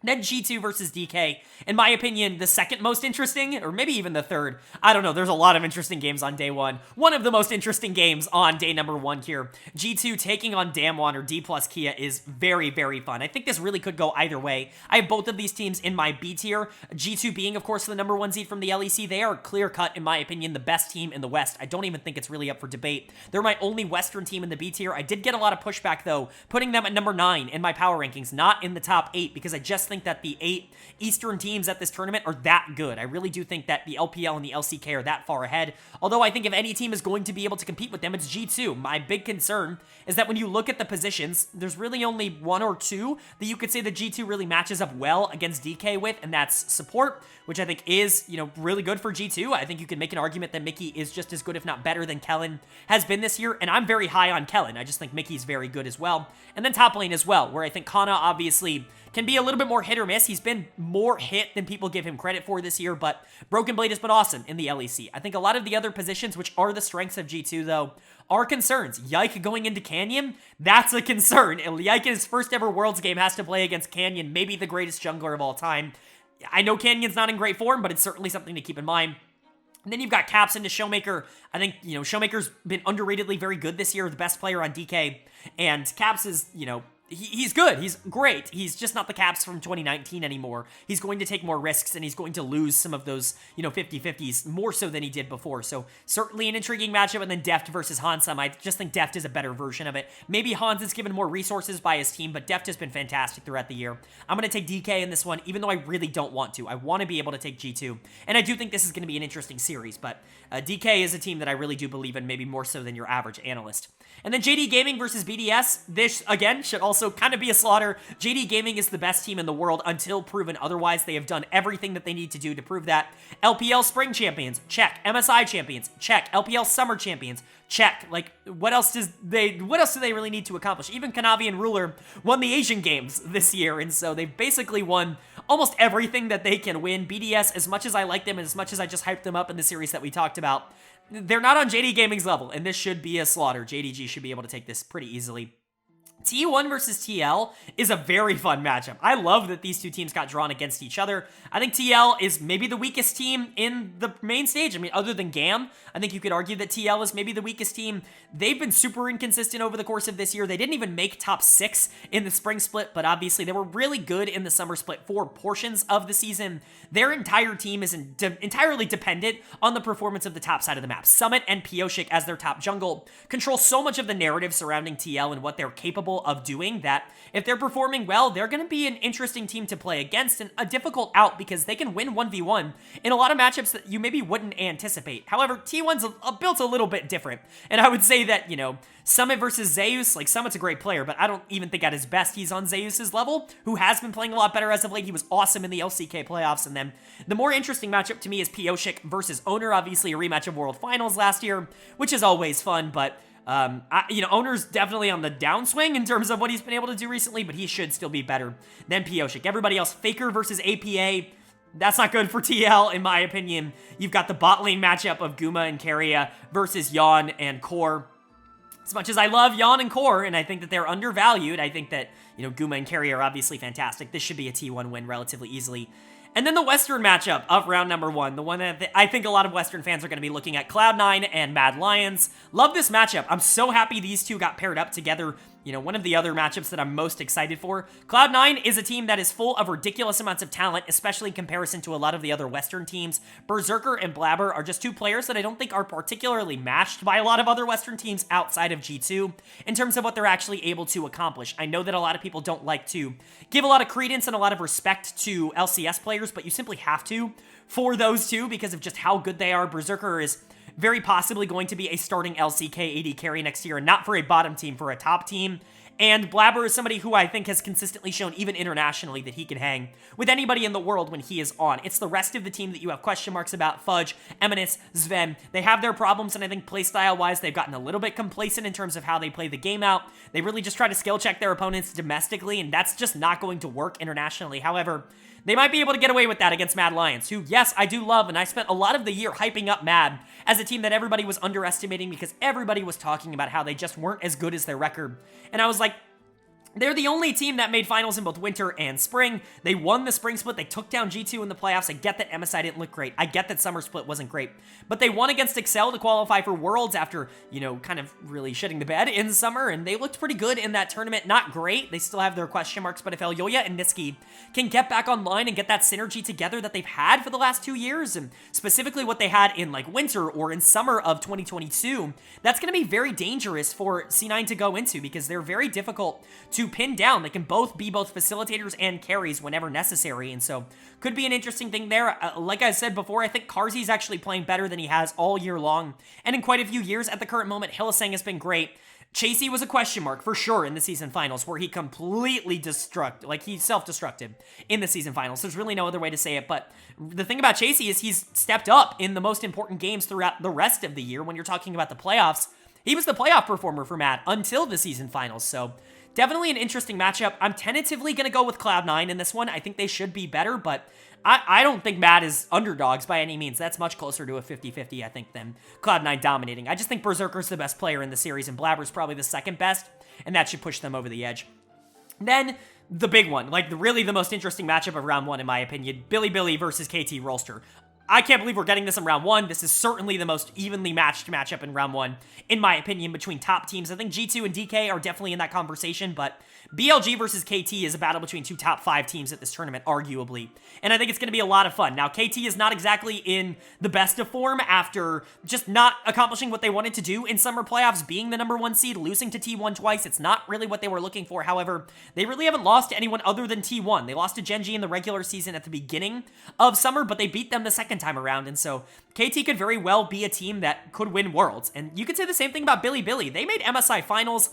Speaker 1: Then G2 versus DK, in my opinion, the second most interesting, or maybe even the third. I don't know, there's a lot of interesting games on day one. One of the most interesting games on day number one here. G2 taking on Damwon or D plus Kia is very, very fun. I think this really could go either way. I have both of these teams in my B tier. G2 being, of course, the number one seed from the LEC. They are clear-cut, in my opinion, the best team in the West. I don't even think it's really up for debate. They're my only Western team in the B tier. I did get a lot of pushback, though, putting them at number 9 in my power rankings, not in the top 8, because I just think that the 8 Eastern teams at this tournament are that good. I really do think that the LPL and the LCK are that far ahead. Although I think if any team is going to be able to compete with them, it's G2. My big concern is that when you look at the positions, there's really only 1 or 2 that you could say that G2 really matches up well against DK with, and that's support, which I think is, really good for G2. I think you can make an argument that Mickey is just as good, if not better, than Kellen has been this year, and I'm very high on Kellen. I just think Mickey's very good as well. And then top lane as well, where I think Kana obviously can be a little bit more hit or miss. He's been more hit than people give him credit for this year, but Broken Blade has been awesome in the LEC. I think a lot of the other positions, which are the strengths of G2, though, are concerns. Yike going into Canyon, that's a concern. And Yike in his first ever Worlds game has to play against Canyon, maybe the greatest jungler of all time. I know Canyon's not in great form, but it's certainly something to keep in mind. And then you've got Caps into Showmaker. I think, Showmaker's been underratedly very good this year, the best player on DK. And Caps is, he's good. He's great. He's just not the Caps from 2019 anymore. He's going to take more risks, and he's going to lose some of those, 50-50s more so than he did before. So certainly an intriguing matchup. And then Deft versus Hansam. I just think Deft is a better version of it. Maybe Hans is given more resources by his team, but Deft has been fantastic throughout the year. I'm going to take DK in this one, even though I really don't want to. I want to be able to take G2. And I do think this is going to be an interesting series, but DK is a team that I really do believe in, maybe more so than your average analyst. And then JD Gaming versus BDS. This, again, should also kind of be a slaughter. JD Gaming is the best team in the world until proven otherwise. They have done everything that they need to do to prove that. LPL Spring Champions, check. MSI Champions, check. LPL Summer Champions, check. Like, what else do they really need to accomplish? Even Kanavi and Ruler won the Asian Games this year, and so they've basically won almost everything that they can win. BDS, as much as I like them and as much as I just hyped them up in the series that we talked about, they're not on JD Gaming's level, and this should be a slaughter. JDG should be able to take this pretty easily. T1 versus TL is a very fun matchup. I love that these two teams got drawn against each other. I think TL is maybe the weakest team in the main stage. I mean, other than GAM, I think you could argue that TL is maybe the weakest team. They've been super inconsistent over the course of this year. They didn't even make top 6 in the spring split, but obviously they were really good in the summer split for portions of the season. Their entire team is entirely dependent on the performance of the top side of the map. Summit and Pioshik as their top jungle control so much of the narrative surrounding TL and what they're capable of doing that if they're performing well, they're going to be an interesting team to play against and a difficult out because they can win 1v1 in a lot of matchups that you maybe wouldn't anticipate. However, T1's built a little bit different, and I would say that, Summit versus Zeus, like, Summit's a great player, but I don't even think at his best he's on Zeus's level, who has been playing a lot better as of late. He was awesome in the LCK playoffs, and then the more interesting matchup to me is Pioshik versus Owner, obviously a rematch of World Finals last year, which is always fun, but Owner's definitely on the downswing in terms of what he's been able to do recently, but he should still be better than Pioshik. Everybody else, Faker versus APA, that's not good for TL, in my opinion. You've got the bot lane matchup of Guma and Keria versus Yawn and Core. As much as I love Yawn and Core, and I think that they're undervalued, I think that, Guma and Keria are obviously fantastic. This should be a T1 win relatively easily. And then the Western matchup of round number 1, the one that I think a lot of Western fans are going to be looking at, Cloud9 and Mad Lions. Love this matchup. I'm so happy these two got paired up together. One of the other matchups that I'm most excited for. Cloud9 is a team that is full of ridiculous amounts of talent, especially in comparison to a lot of the other Western teams. Berserker and Blabber are just two players that I don't think are particularly matched by a lot of other Western teams outside of G2 in terms of what they're actually able to accomplish. I know that a lot of people don't like to give a lot of credence and a lot of respect to LCS players, but you simply have to for those two because of just how good they are. Berserker is very possibly going to be a starting LCK AD carry next year, and not for a bottom team, for a top team. And Blabber is somebody who I think has consistently shown, even internationally, that he can hang with anybody in the world when he is on. It's the rest of the team that you have question marks about. Fudge, Eminence, Sven. They have their problems, and I think playstyle-wise, they've gotten a little bit complacent in terms of how they play the game out. They really just try to skill check their opponents domestically, and that's just not going to work internationally. However, they might be able to get away with that against Mad Lions, who, yes, I do love, and I spent a lot of the year hyping up Mad as a team that everybody was underestimating because everybody was talking about how they just weren't as good as their record. And I was like, they're the only team that made finals in both winter and spring. They won the spring split. They took down G2 in the playoffs. I get that MSI didn't look great. I get that summer split wasn't great. But they won against Excel to qualify for Worlds after, you know, kind of really shitting the bed in summer. And they looked pretty good in that tournament. Not great. They still have their question marks. But if Elyoya and Niski can get back online and get that synergy together that they've had for the last 2 years, and specifically what they had in like winter or in summer of 2022, that's going to be very dangerous for C9 to go into because they're very difficult to pin down. They can both be both facilitators and carries whenever necessary, and so could be an interesting thing there. Like I said before, I think Karzi's actually playing better than he has all year long, and in quite a few years at the current moment. Hylissang has been great. Chasey was a question mark for sure in the season finals, where he completely he self-destructed in the season finals. There's really no other way to say it, but the thing about Chasey is he's stepped up in the most important games throughout the rest of the year. When you're talking about the playoffs, he was the playoff performer for Matt until the season finals, so definitely an interesting matchup. I'm tentatively going to go with Cloud9 in this one. I think they should be better, but I don't think Mad is underdogs by any means. That's much closer to a 50-50, I think, than Cloud9 dominating. I just think Berserker's the best player in the series, and Blabber's probably the second best, and that should push them over the edge. Then, the big one, like really the most interesting matchup of round one, in my opinion, Billy versus KT Rolster. I can't believe we're getting this in round one. This is certainly the most evenly matched matchup in round one, in my opinion, between top teams. I think G2 and DK are definitely in that conversation, but BLG versus KT is a battle between two top 5 teams at this tournament, arguably. And I think it's going to be a lot of fun. Now, KT is not exactly in the best of form after just not accomplishing what they wanted to do in summer playoffs, being the number 1 seed, losing to T1 twice. It's not really what they were looking for. However, they really haven't lost to anyone other than T1. They lost to Gen.G in the regular season at the beginning of summer, but they beat them the second time around. And so KT could very well be a team that could win Worlds. And you could say the same thing about Billy. They made MSI finals.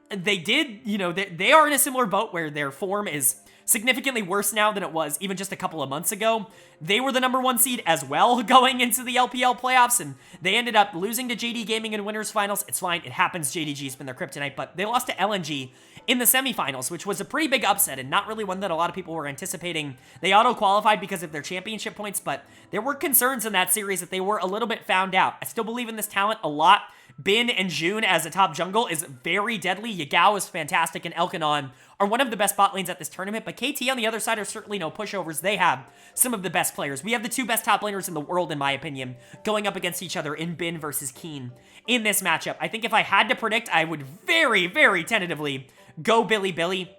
Speaker 1: They did, you know, they are in a similar boat where their form is significantly worse now than it was even just a couple of months ago. They were the number 1 seed as well going into the LPL playoffs, and they ended up losing to JD Gaming in winners finals. It's fine. It happens. JDG's been their kryptonite, but they lost to LNG in the semifinals, which was a pretty big upset and not really one that a lot of people were anticipating. They auto-qualified because of their championship points, but there were concerns in that series that they were a little bit found out. I still believe in this talent a lot. Bin and June as a top jungle is very deadly. Yagao is fantastic, and Elkanon are one of the best bot lanes at this tournament, but KT on the other side are certainly no pushovers. They have some of the best players. We have the 2 best top laners in the world, in my opinion, going up against each other in Bin versus Keen in this matchup. I think if I had to predict, I would very, very tentatively go Billy.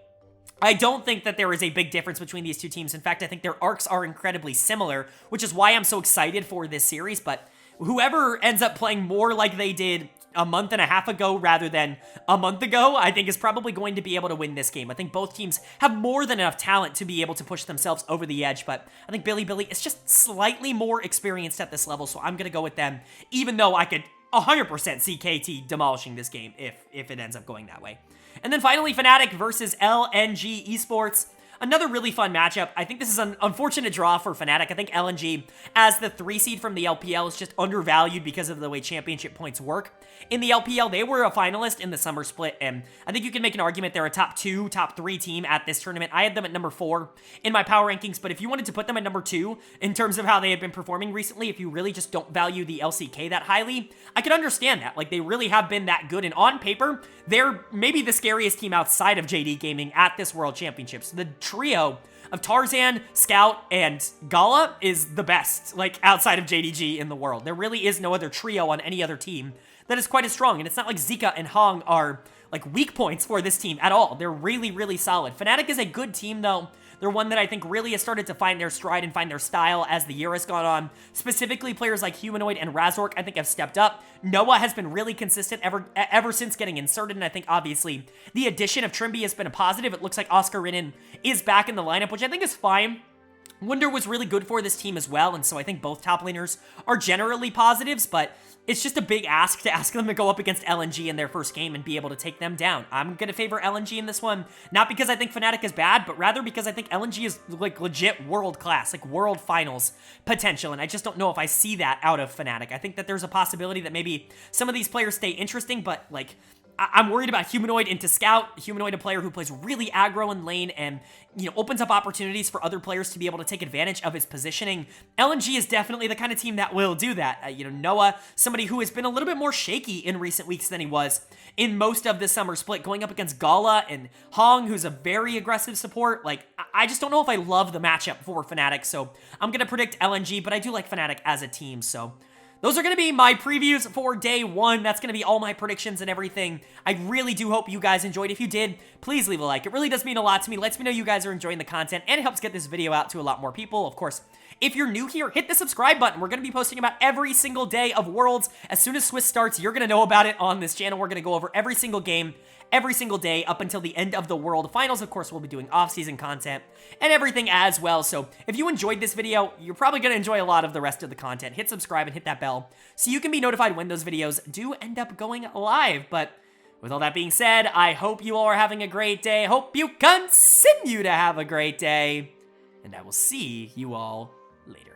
Speaker 1: I don't think that there is a big difference between these two teams. In fact, I think their arcs are incredibly similar, which is why I'm so excited for this series, but whoever ends up playing more like they did a month and a half ago rather than a month ago, I think is probably going to be able to win this game. I think both teams have more than enough talent to be able to push themselves over the edge, but I think Billy is just slightly more experienced at this level, so I'm going to go with them, even though I could 100% see KT demolishing this game if it ends up going that way. And then finally, Fnatic versus LNG Esports. Another really fun matchup. I think this is an unfortunate draw for Fnatic. I think LNG, as the 3 seed from the LPL, is just undervalued because of the way championship points work. In the LPL, they were a finalist in the summer split, and I think you can make an argument they're a top 2, top 3 team at this tournament. I had them at number 4 in my power rankings, but if you wanted to put them at number 2 in terms of how they have been performing recently, if you really just don't value the LCK that highly, I could understand that. Like, they really have been that good, and on paper, they're maybe the scariest team outside of JD Gaming at this World Championships. The trio of Tarzan, Scout, and Gala is the best, like, outside of JDG in the world. There really is no other trio on any other team that is quite as strong, and it's not like Zika and Hong are, like, weak points for this team at all. They're really, really solid. Fnatic is a good team, though. They're one that I think really has started to find their stride and find their style as the year has gone on. Specifically, players like Humanoid and Razork, I think, have stepped up. Noah has been really consistent ever since getting inserted, and I think, obviously, the addition of Trimby has been a positive. It looks like Oscar Rinnan is back in the lineup, which I think is fine. Wunder was really good for this team as well, and so I think both top laners are generally positives, but it's just a big ask to ask them to go up against LNG in their first game and be able to take them down. I'm going to favor LNG in this one, not because I think Fnatic is bad, but rather because I think LNG is like legit world class, like world finals potential, and I just don't know if I see that out of Fnatic. I think that there's a possibility that maybe some of these players stay interesting, but like I'm worried about Humanoid into Scout. Humanoid, a player who plays really aggro in lane and, you know, opens up opportunities for other players to be able to take advantage of his positioning. LNG is definitely the kind of team that will do that. You know, Noah, somebody who has been a little bit more shaky in recent weeks than he was in most of the summer split, going up against Gala and Hong, who's a very aggressive support. Like, I just don't know if I love the matchup for Fnatic, so I'm going to predict LNG, but I do like Fnatic as a team, so those are going to be my previews for day one. That's going to be all my predictions and everything. I really do hope you guys enjoyed. If you did, please leave a like. It really does mean a lot to me. Lets me know you guys are enjoying the content, and it helps get this video out to a lot more people. Of course, if you're new here, hit the subscribe button. We're going to be posting about every single day of Worlds. As soon as Swiss starts, you're going to know about it on this channel. We're going to go over every single game, every single day up until the end of the World Finals. Of course, we'll be doing off-season content and everything as well. So if you enjoyed this video, you're probably going to enjoy a lot of the rest of the content. Hit subscribe and hit that bell so you can be notified when those videos do end up going live. But with all that being said, I hope you all are having a great day. Hope you continue to have a great day. And I will see you all later.